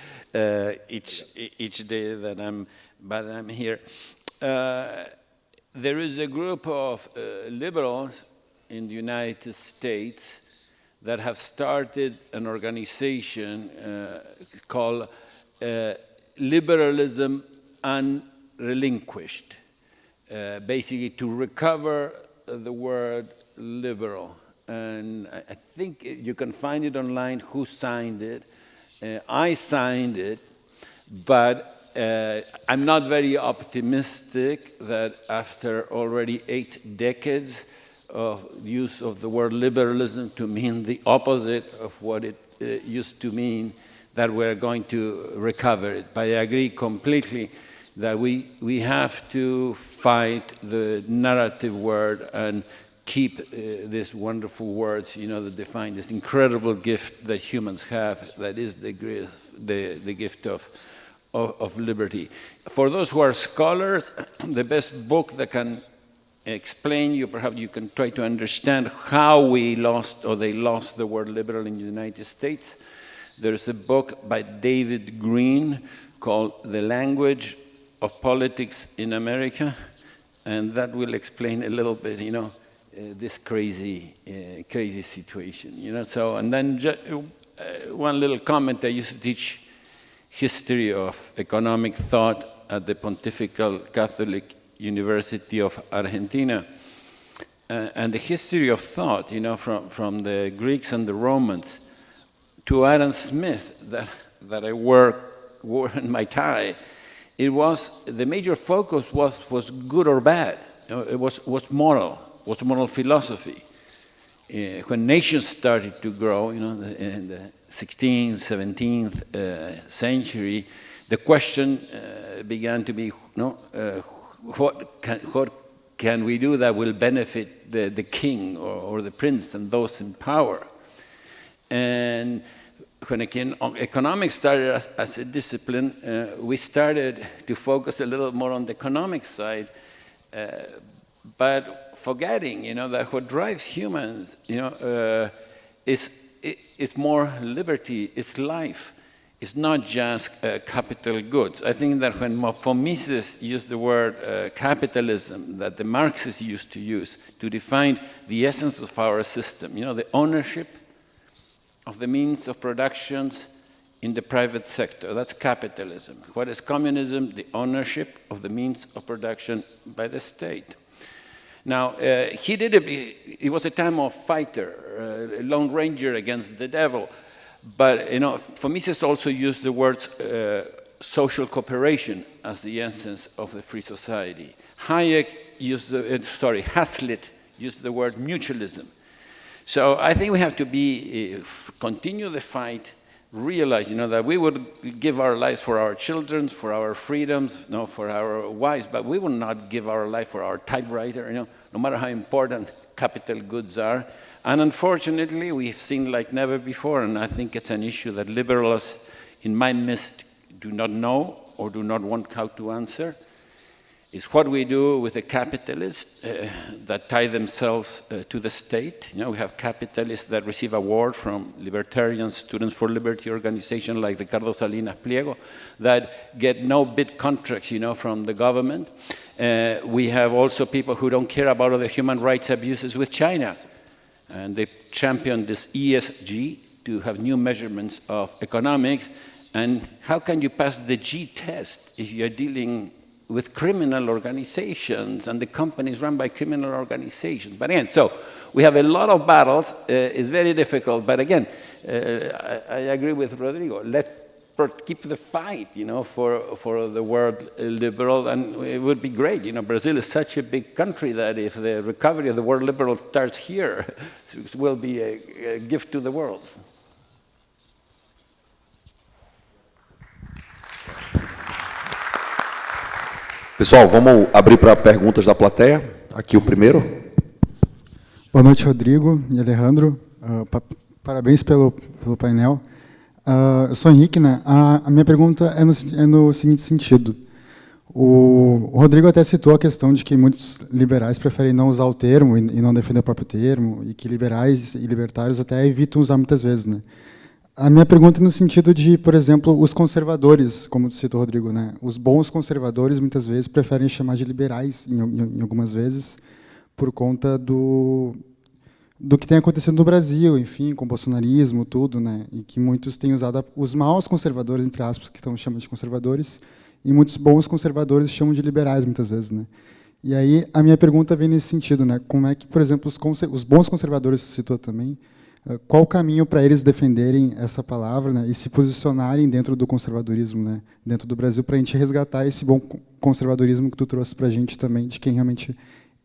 each day that I'm here. There is a group of liberals in the United States that have started an organization called Liberalism Unrelinquished, basically to recover the word liberal. And I think you can find it online who signed it. I signed it, but I'm not very optimistic that after already 8 decades of use of the word liberalism to mean the opposite of what it used to mean, that we're going to recover it. But I agree completely that we have to fight the narrative word and keep these wonderful words, that define this incredible gift that humans have, that is the gift of liberty. For those who are scholars, the best book that can explain you, perhaps you can try to understand how we lost, or they lost the word liberal in the United States. There's a book by David Green called The Language of Politics in America, and that will explain a little bit, this crazy situation, So, and then one little comment, I used to teach history of economic thought at the Pontifical Catholic University of Argentina. And the history of thought, from the Greeks and the Romans to Adam Smith, that I wore in my tie, it was, the major focus was good or bad. It was moral philosophy. When nations started to grow, in the 16th, 17th century, the question began to be, what can we do that will benefit the king or the prince and those in power? And when economics started as a discipline, we started to focus a little more on the economic side, but forgetting, that what drives humans, is more liberty, it's life. It's not just capital goods. I think that when Mises used the word capitalism, that the Marxists used to use to define the essence of our system, the ownership of the means of production in the private sector, that's capitalism. What is communism? The ownership of the means of production by the state. Now, it was a time of fighter, a lone ranger against the devil. But, Mises also used the words social cooperation as the essence of the free society. Hazlitt used the word mutualism. So I think we have to continue the fight, realize, that we would give our lives for our children, for our freedoms, for our wives, but we will not give our life for our typewriter, no matter how important capital goods are. And unfortunately, we've seen like never before, and I think it's an issue that liberals in my midst do not know or do not want how to answer, is what we do with the capitalists that tie themselves to the state. We have capitalists that receive awards from libertarian Students for Liberty organization like Ricardo Salinas Pliego that get no bid contracts, from the government. We have also people who don't care about the human rights abuses with China. And they championed this ESG to have new measurements of economics. And how can you pass the G test if you're dealing with criminal organizations and the companies run by criminal organizations? But again, so we have a lot of battles. It's very difficult. But again, I agree with Rodrigo. Let's keep the fight, for the word liberal, and it would be great. Brazil is such a big country that if the recovery of the word liberal starts here, it will be a gift to the world.
Pessoal, vamos abrir para perguntas da plateia. Aqui o primeiro.
Boa noite, Rodrigo e Alejandro. Parabéns pelo painel. Eu sou Henrique, né? A minha pergunta é no seguinte sentido. O Rodrigo até citou a questão de que muitos liberais preferem não usar o termo e não defender o próprio termo, e que liberais e libertários até evitam usar muitas vezes, né? A minha pergunta é no sentido de, por exemplo, os conservadores, como citou o Rodrigo, né? Os bons conservadores muitas vezes preferem chamar de liberais, em algumas vezes, por conta do que tem acontecido no Brasil, enfim, com o bolsonarismo, tudo, né? E que muitos têm usado os maus conservadores, entre aspas, que estão chamando de conservadores, e muitos bons conservadores chamam de liberais, muitas vezes, né? E aí a minha pergunta vem nesse sentido, né? Como é que, por exemplo, os bons conservadores, que citou também, qual o caminho para eles defenderem essa palavra, né, e se posicionarem dentro do conservadorismo, né, dentro do Brasil, para a gente resgatar esse bom conservadorismo que tu trouxe para a gente também, de quem realmente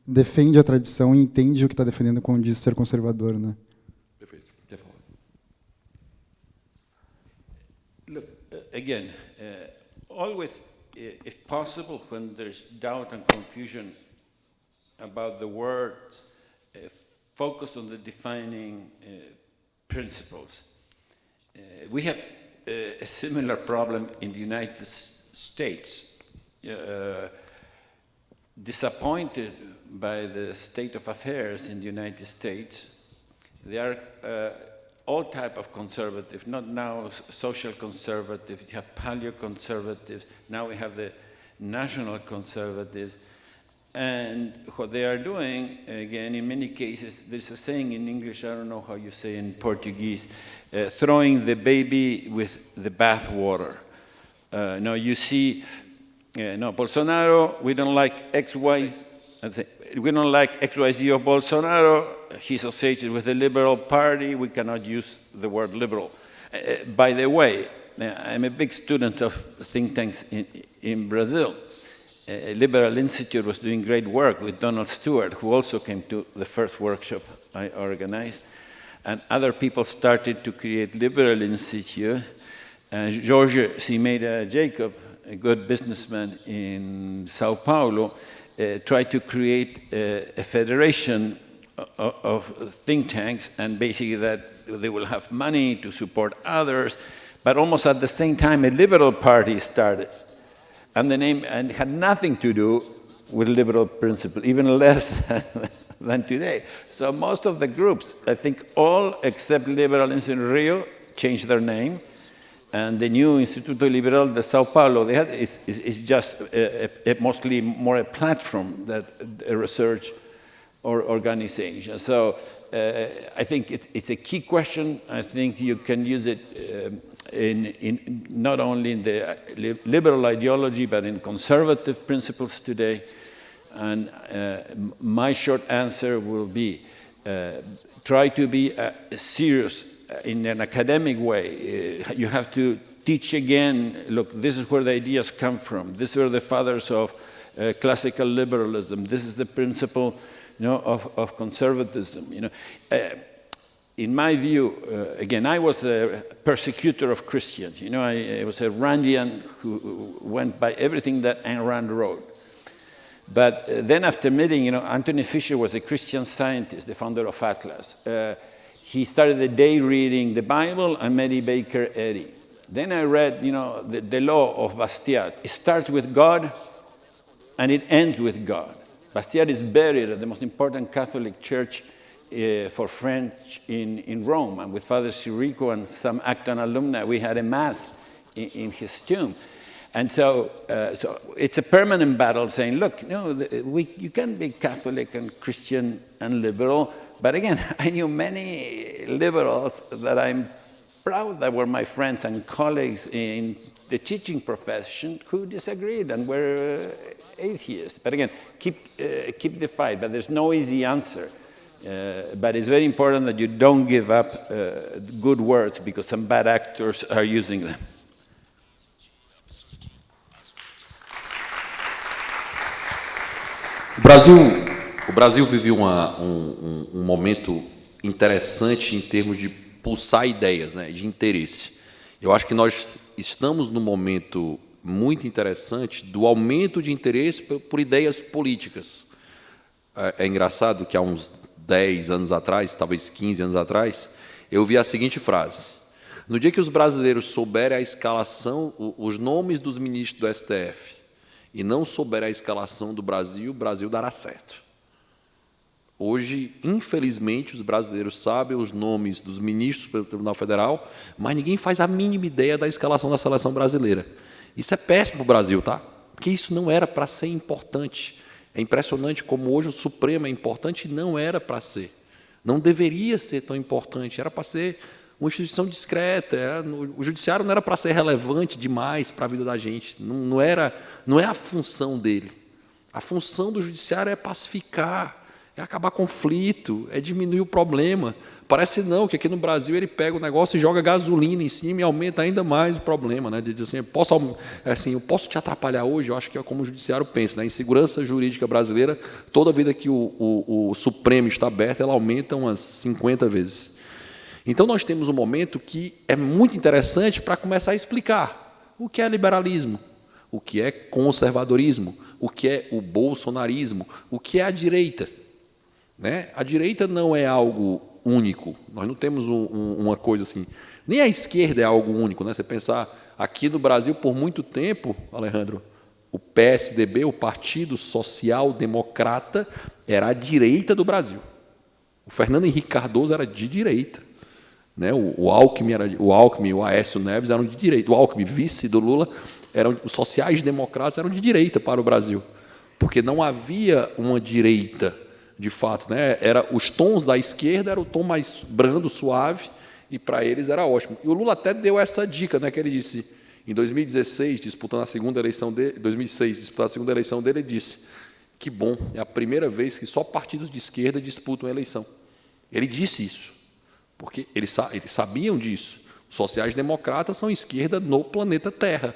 defende a tradição e entende o que está defendendo quando diz ser conservador, né?
Perfeito. Quer falar?
Look, again, always, if possible, when there's doubt and confusion about the words, focus on the defining principles. We have a similar problem in the United States. Disappointed by the state of affairs in the United States, there are all type of conservatives, not now social conservatives, you have paleo-conservatives, now we have the national conservatives. And what they are doing, again, in many cases, there's a saying in English, I don't know how you say in Portuguese, throwing the baby with the bathwater. Now you see, no, Bolsonaro, we don't like XY, we don't like XYZ of Bolsonaro, he's associated with the Liberal Party, we cannot use the word liberal. By the way, I'm a big student of think tanks in Brazil. Liberal Institute was doing great work with Donald Stewart, who also came to the first workshop I organized. And other people started to create Liberal Institute. Jorge Cimeira Jacob, a good businessman in Sao Paulo, tried to create a federation of think tanks, and basically that they will have money to support others. But almost at the same time, a liberal party started. And the name and had nothing to do with liberal principle, even less than today. So most of the groups, I think all except Liberal Institute Rio, changed their name. And the new Instituto Liberal de Sao Paulo, they had, is just mostly more a platform than a research or organization. So I think it's a key question. I think you can use it in not only in the liberal ideology, but in conservative principles today. And my short answer will be, try to be serious in an academic way. You have to teach again, look, this is where the ideas come from. These are the fathers of classical liberalism. This is the principle, you know, of conservatism. You know, in my view, again, I was a persecutor of Christians. You know, I was a Randian who went by everything that Ayn Rand wrote. But then after meeting, you know, Anthony Fisher was a Christian scientist, the founder of Atlas. He started the day reading the Bible and Mary Baker Eddy. Then I read, you know, the law of Bastiat. It starts with God and it ends with God. Bastiat is buried at the most important Catholic church for French in Rome. And with Father Sirico and some Acton alumni, we had a mass in his tomb. And so it's a permanent battle saying, look, no, you can be Catholic and Christian and liberal. But again, I knew many liberals that I'm proud that were my friends and colleagues in the teaching profession who disagreed and were atheists. But again, keep the fight, but there's no easy answer. But it's very important that you don't give up good words because some bad actors are using them.
O Brasil viveu um momento interessante em termos de pulsar ideias, né, de interesse. Eu acho que nós estamos num momento muito interessante do aumento de interesse por ideias políticas. É engraçado que há uns 10 anos atrás, talvez 15 anos atrás, eu vi a seguinte frase: no dia que os brasileiros souberem a escalação, os nomes dos ministros do STF e não souber a escalação do Brasil, o Brasil dará certo. Hoje, infelizmente, os brasileiros sabem os nomes dos ministros pelo Tribunal Federal, mas ninguém faz a mínima ideia da escalação da seleção brasileira. Isso é péssimo para o Brasil, tá? Porque isso não era para ser importante. É impressionante como hoje o Supremo é importante e não era para ser. Não deveria ser tão importante, era para ser uma instituição discreta. O judiciário não era para ser relevante demais para a vida da gente. Não é a função dele. A função do judiciário é pacificar, é acabar conflito, é diminuir o problema. Parece não, que aqui no Brasil ele pega o negócio e joga gasolina em cima e aumenta ainda mais o problema. Né? De dizer assim, eu posso te atrapalhar hoje? Eu acho que é como o judiciário pensa. Né? Em segurança jurídica brasileira, toda vida que o Supremo está aberto, ela aumenta umas 50 vezes. Então, nós temos um momento que é muito interessante para começar a explicar o que é liberalismo, o que é conservadorismo, o que é o bolsonarismo, o que é a direita. Né? A direita não é algo único, nós não temos uma coisa assim. Nem a esquerda é algo único. Né? Você pensar, aqui no Brasil, por muito tempo, Alejandro, o PSDB, o Partido Social Democrata, era a direita do Brasil. O Fernando Henrique Cardoso era de direita. Né? O Alckmin e o Aécio Neves eram de direita. O Alckmin, vice do Lula, os sociais-democratas eram de direita para o Brasil. Porque não havia uma direita, de fato. Né? Os tons da esquerda eram o tom mais brando, suave, e para eles era ótimo. E o Lula até deu essa dica, né, que ele disse, em 2016, disputando a segunda eleição dele, 2006, disputando a segunda eleição dele, ele disse, que bom, é a primeira vez que só partidos de esquerda disputam a eleição. Ele disse isso, porque eles sabiam disso. Os sociais-democratas são esquerda no planeta Terra.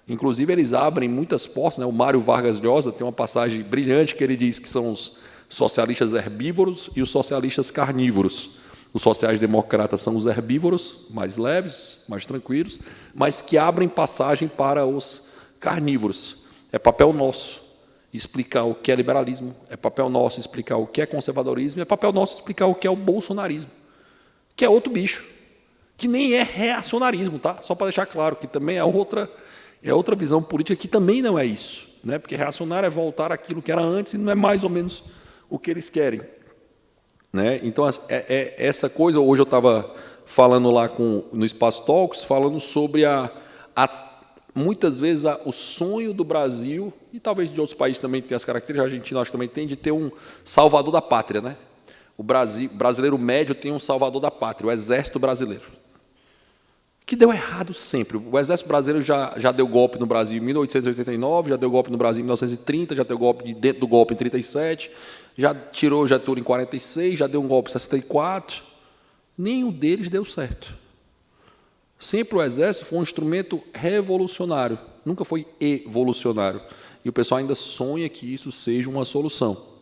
Inclusive, eles abrem muitas portas. Né? O Mário Vargas Llosa tem uma passagem brilhante que ele diz que são os socialistas herbívoros e os socialistas carnívoros. Os sociais-democratas são os herbívoros, mais leves, mais tranquilos, mas que abrem passagem para os carnívoros. É papel nosso explicar o que é liberalismo, é papel nosso explicar o que é conservadorismo, é papel nosso explicar o que é o bolsonarismo, que é outro bicho, que nem é reacionarismo, tá? Só para deixar claro, que também é outra visão política, que também não é isso. Né? Porque reacionário é voltar àquilo que era antes e não é mais ou menos o que eles querem. Né? Então, essa coisa, hoje eu estava falando lá no Espaço Talks, falando sobre muitas vezes o sonho do Brasil, e talvez de outros países também tem as características, a Argentina acho que também tem, de ter um salvador da pátria. Né? O brasileiro médio tem um salvador da pátria, o Exército Brasileiro, que deu errado sempre. O Exército Brasileiro já deu golpe no Brasil em 1889, já deu golpe no Brasil em 1930, já deu golpe dentro do golpe em 1937, já tirou Getúlio em 1946, já deu um golpe em 1964. Nenhum deles deu certo. Sempre o Exército foi um instrumento revolucionário, nunca foi evolucionário. E o pessoal ainda sonha que isso seja uma solução.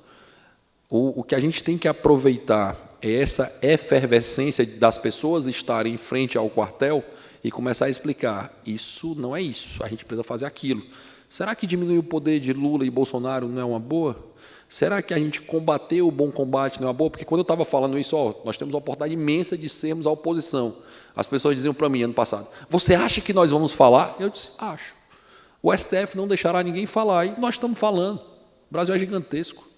O que a gente tem que aproveitar é essa efervescência das pessoas estarem em frente ao quartel e começar a explicar, isso não é isso, a gente precisa fazer aquilo. Será que diminuir o poder de Lula e Bolsonaro não é uma boa? Será que a gente combater o bom combate não é uma boa? Porque quando eu estava falando isso, nós temos uma oportunidade imensa de sermos a oposição. As pessoas diziam para mim, ano passado, você acha que nós vamos falar? Eu disse, acho. O STF não deixará ninguém falar, e nós estamos falando. O Brasil é gigantesco.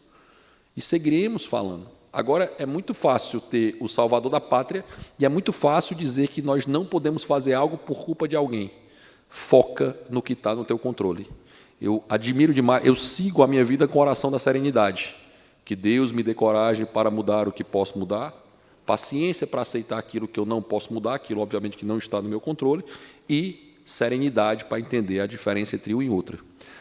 E seguiremos falando. Agora, é muito fácil ter o salvador da pátria e é muito fácil dizer que nós não podemos fazer algo por culpa de alguém. Foca no que está no teu controle. Eu admiro demais, eu sigo a minha vida com a oração da serenidade. Que Deus me dê coragem para mudar o que posso mudar, paciência para aceitar aquilo que eu não posso mudar, aquilo, obviamente, que não está no meu controle, e serenidade para entender a diferença entre uma e outra.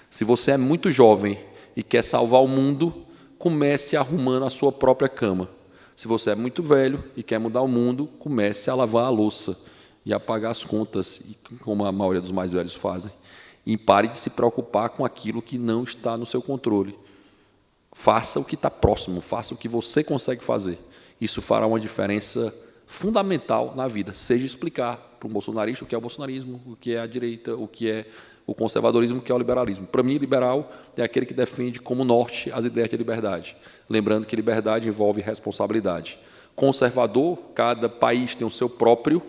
Se você é muito jovem e quer salvar o mundo, comece arrumando a sua própria cama. Se você é muito velho e quer mudar o mundo, comece a lavar a louça e a pagar as contas, como a maioria dos mais velhos fazem. E pare de se preocupar com aquilo que não está no seu controle. Faça o que está próximo, faça o que você consegue fazer. Isso fará uma diferença fundamental na vida. Seja explicar para um bolsonarista o que é o bolsonarismo, o que é a direita, o que é o conservadorismo, o que é o liberalismo. Para mim, liberal é aquele que defende como norte as ideias de liberdade. Lembrando que liberdade envolve responsabilidade. Conservador, cada país tem o seu próprio,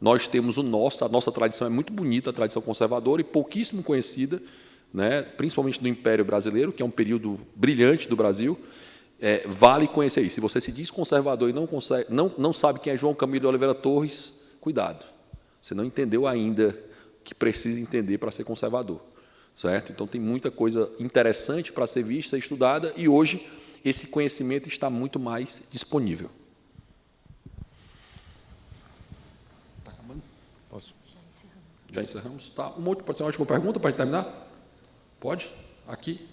nós temos o nosso, a nossa tradição é muito bonita, a tradição conservadora, e pouquíssimo conhecida, né, principalmente do Império Brasileiro, que é um período brilhante do Brasil, vale conhecer isso. Se você se diz conservador e não sabe quem é João Camilo de Oliveira Torres, cuidado. Você não entendeu ainda o que precisa entender para ser conservador. Certo? Então, tem muita coisa interessante para ser vista, ser estudada, e hoje esse conhecimento está muito mais disponível. Está acabando? Posso? Já encerramos? Tá. Pode ser uma última pergunta para terminar? Pode? Aqui?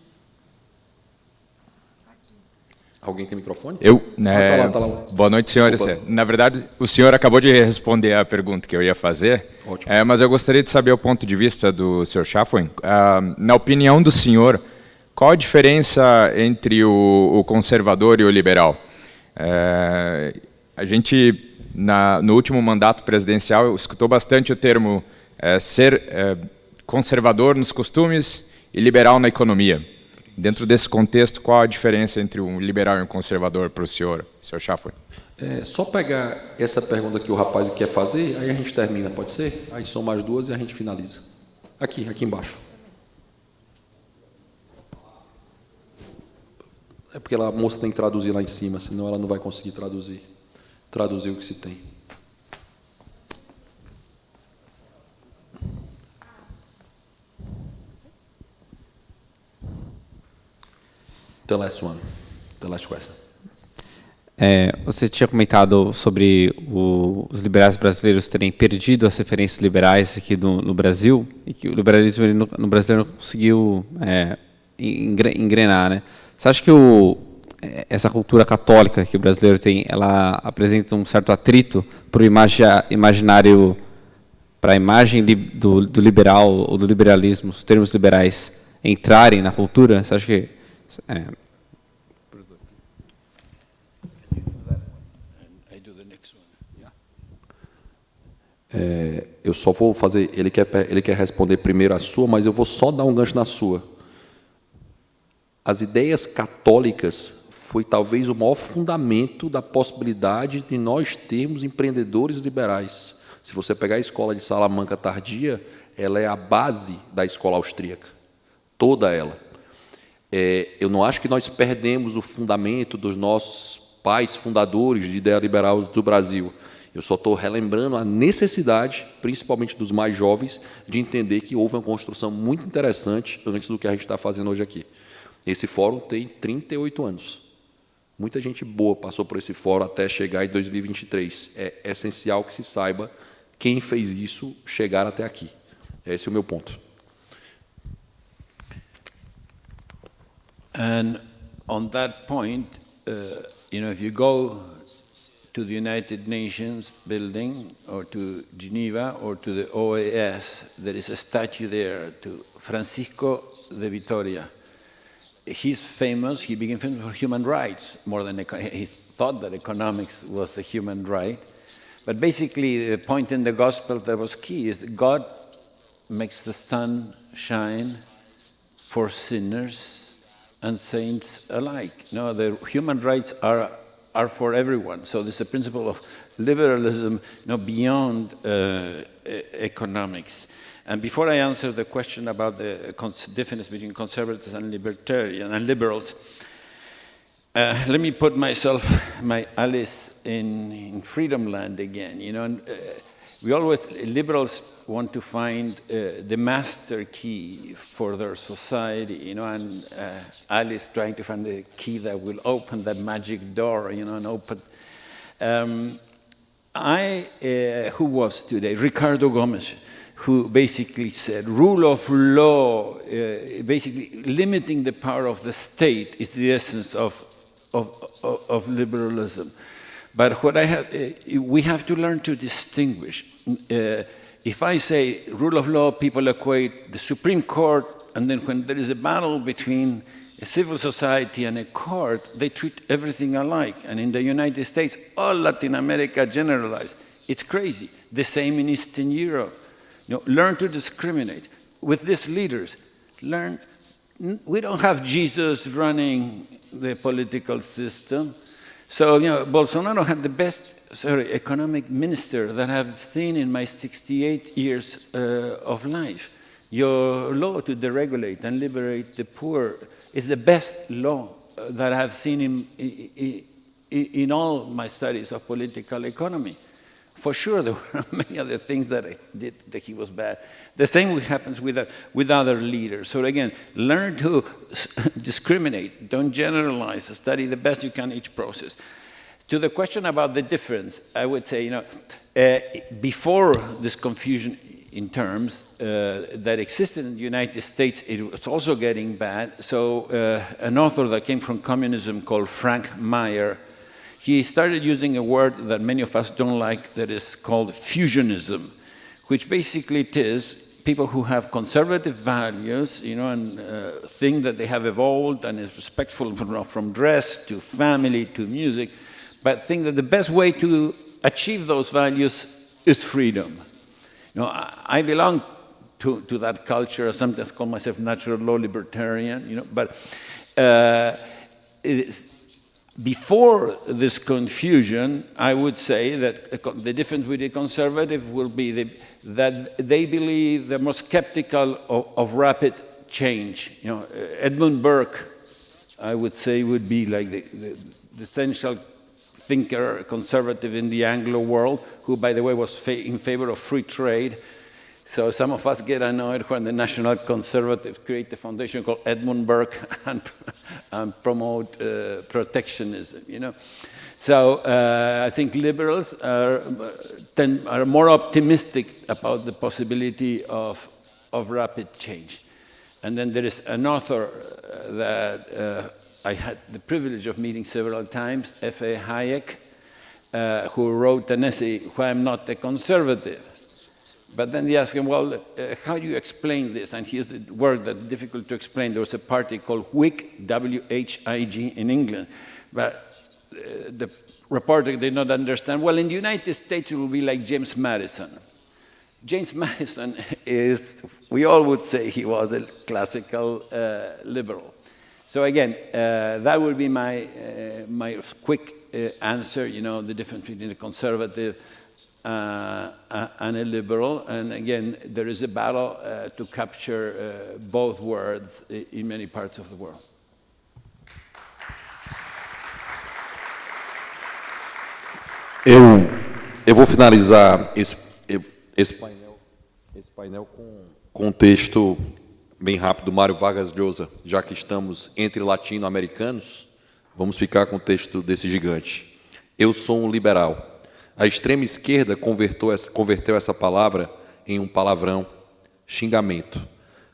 Alguém tem microfone?
Tá lá. Boa noite, senhores. Na verdade, o senhor acabou de responder a pergunta que eu ia fazer, mas eu gostaria de saber o ponto de vista do senhor Chafuen. Na opinião do senhor, qual a diferença entre o conservador e o liberal? A gente, no último mandato presidencial, escutou bastante o termo ser conservador nos costumes e liberal na economia. Dentro desse contexto, qual a diferença entre um liberal e um conservador para o senhor Chafuen?
Só pegar essa pergunta que o rapaz quer fazer, aí a gente termina, pode ser? Aí são mais duas e a gente finaliza. Aqui embaixo. É porque a moça tem que traduzir lá em cima, senão ela não vai conseguir traduzir o que se tem. The last one. The last question.
Você tinha comentado sobre os liberais brasileiros terem perdido as referências liberais aqui no Brasil, e que o liberalismo no Brasil não conseguiu engrenar, né? Você acha que essa cultura católica que o brasileiro tem, ela apresenta um certo atrito para o imaginário, para a imagem do liberal ou do liberalismo, os termos liberais entrarem na cultura? Você acha que
eu só vou fazer, ele quer responder primeiro a sua, mas eu vou só dar um gancho na sua. As ideias católicas foi talvez o maior fundamento da possibilidade de nós termos empreendedores liberais. Se você pegar a escola de Salamanca tardia, ela é a base da escola austríaca, toda ela. Eu não acho que nós perdemos o fundamento dos nossos pais fundadores de ideia liberal do Brasil. Eu só estou relembrando a necessidade, principalmente dos mais jovens, de entender que houve uma construção muito interessante antes do que a gente está fazendo hoje aqui. Esse fórum tem 38 anos. Muita gente boa passou por esse fórum até chegar em 2023. É essencial que se saiba quem fez isso chegar até aqui. Esse é o meu ponto.
And on that point, if you go to the United Nations building, or to Geneva, or to the OAS, there is a statue there to Francisco de Vitoria. He's famous, he became famous for human rights, more than he thought that economics was a human right. But basically, the point in the gospel that was key is that God makes the sun shine for sinners and saints alike. No, the human rights are for everyone. So there's a principle of liberalism, beyond economics. And before I answer the question about the difference between conservatives and libertarians and liberals, let me put my Alice in freedom land again. Liberals want to find the master key for their society, and Alice trying to find the key that will open that magic door, and open. Who was today? Ricardo Gomes, who basically said rule of law, basically limiting the power of the state is the essence of liberalism. But what we have to learn to distinguish. If I say rule of law, people equate the Supreme Court, and then when there is a battle between a civil society and a court, they treat everything alike. And in the United States, all Latin America generalized. It's crazy. The same in Eastern Europe. Learn to discriminate. With these leaders, we don't have Jesus running the political system. So, Bolsonaro had the best economic minister that I've seen in my 68 years of life. Your law to deregulate and liberate the poor is the best law that I've seen in all my studies of political economy. For sure, there were many other things that I did that he was bad. The same happens with other leaders. So again, learn to discriminate, don't generalize, study the best you can each process. To the question about the difference, I would say, before this confusion in terms that existed in the United States, it was also getting bad. So an author that came from communism called Frank Meyer, he started using a word that many of us don't like that is called fusionism, which basically it is people who have conservative values, and think that they have evolved and is respectful from dress to family to music, but think that the best way to achieve those values is freedom. I belong to that culture. I sometimes call myself natural law libertarian, but before this confusion, I would say that the difference with the conservative will be that they believe they're more skeptical of rapid change. Edmund Burke, I would say, would be like the essential thinker, conservative in the Anglo world, who, by the way, was in favor of free trade. So some of us get annoyed when the National Conservatives create a foundation called Edmund Burke and promote protectionism, So I think liberals are more optimistic about the possibility of rapid change. And then there is an author that I had the privilege of meeting several times, F.A. Hayek, who wrote an essay, Why I'm Not a Conservative. But then they asked him, well, how do you explain this? And here's the word that's difficult to explain. There was a party called Whig, W-H-I-G, in England. But the reporter did not understand. Well, in the United States, it will be like James Madison. James Madison is, we all would say he was a classical liberal. So again, that would be my quick answer, the difference between a conservative and a liberal. And again, there is a battle to capture both words in many parts of the world.
Eu vou finalizar esse painel com um texto bem rápido do Mário Vargas Llosa. Já que estamos entre latino-americanos, vamos ficar com o texto desse gigante. Eu sou um liberal. A extrema esquerda converteu essa palavra em um palavrão, xingamento.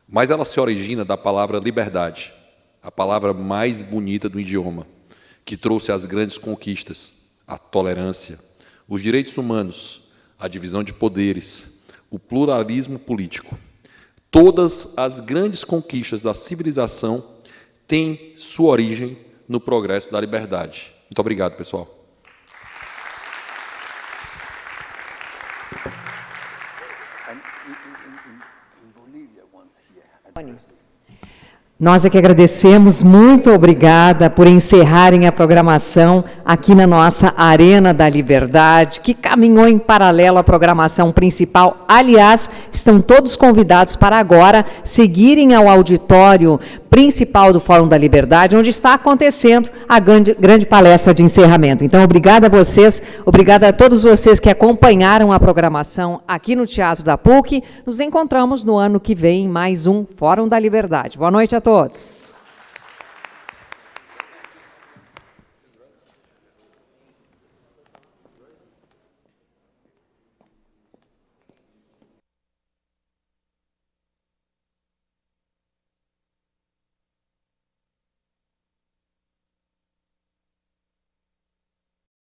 Mas ela se origina da palavra liberdade, a palavra mais bonita do idioma, que trouxe as grandes conquistas, a tolerância, os direitos humanos, a divisão de poderes, o pluralismo político. Todas as grandes conquistas da civilização têm sua origem no progresso da liberdade. Muito obrigado, pessoal.
Nós é que agradecemos, muito obrigada por encerrarem a programação aqui na nossa Arena da Liberdade, que caminhou em paralelo à programação principal. Aliás, estão todos convidados para agora seguirem ao auditório principal do Fórum da Liberdade, onde está acontecendo a grande palestra de encerramento. Então, obrigada a vocês, obrigada a todos vocês que acompanharam a programação aqui no Teatro da PUC. Nos encontramos no ano que vem em mais um Fórum da Liberdade. Boa noite a todos.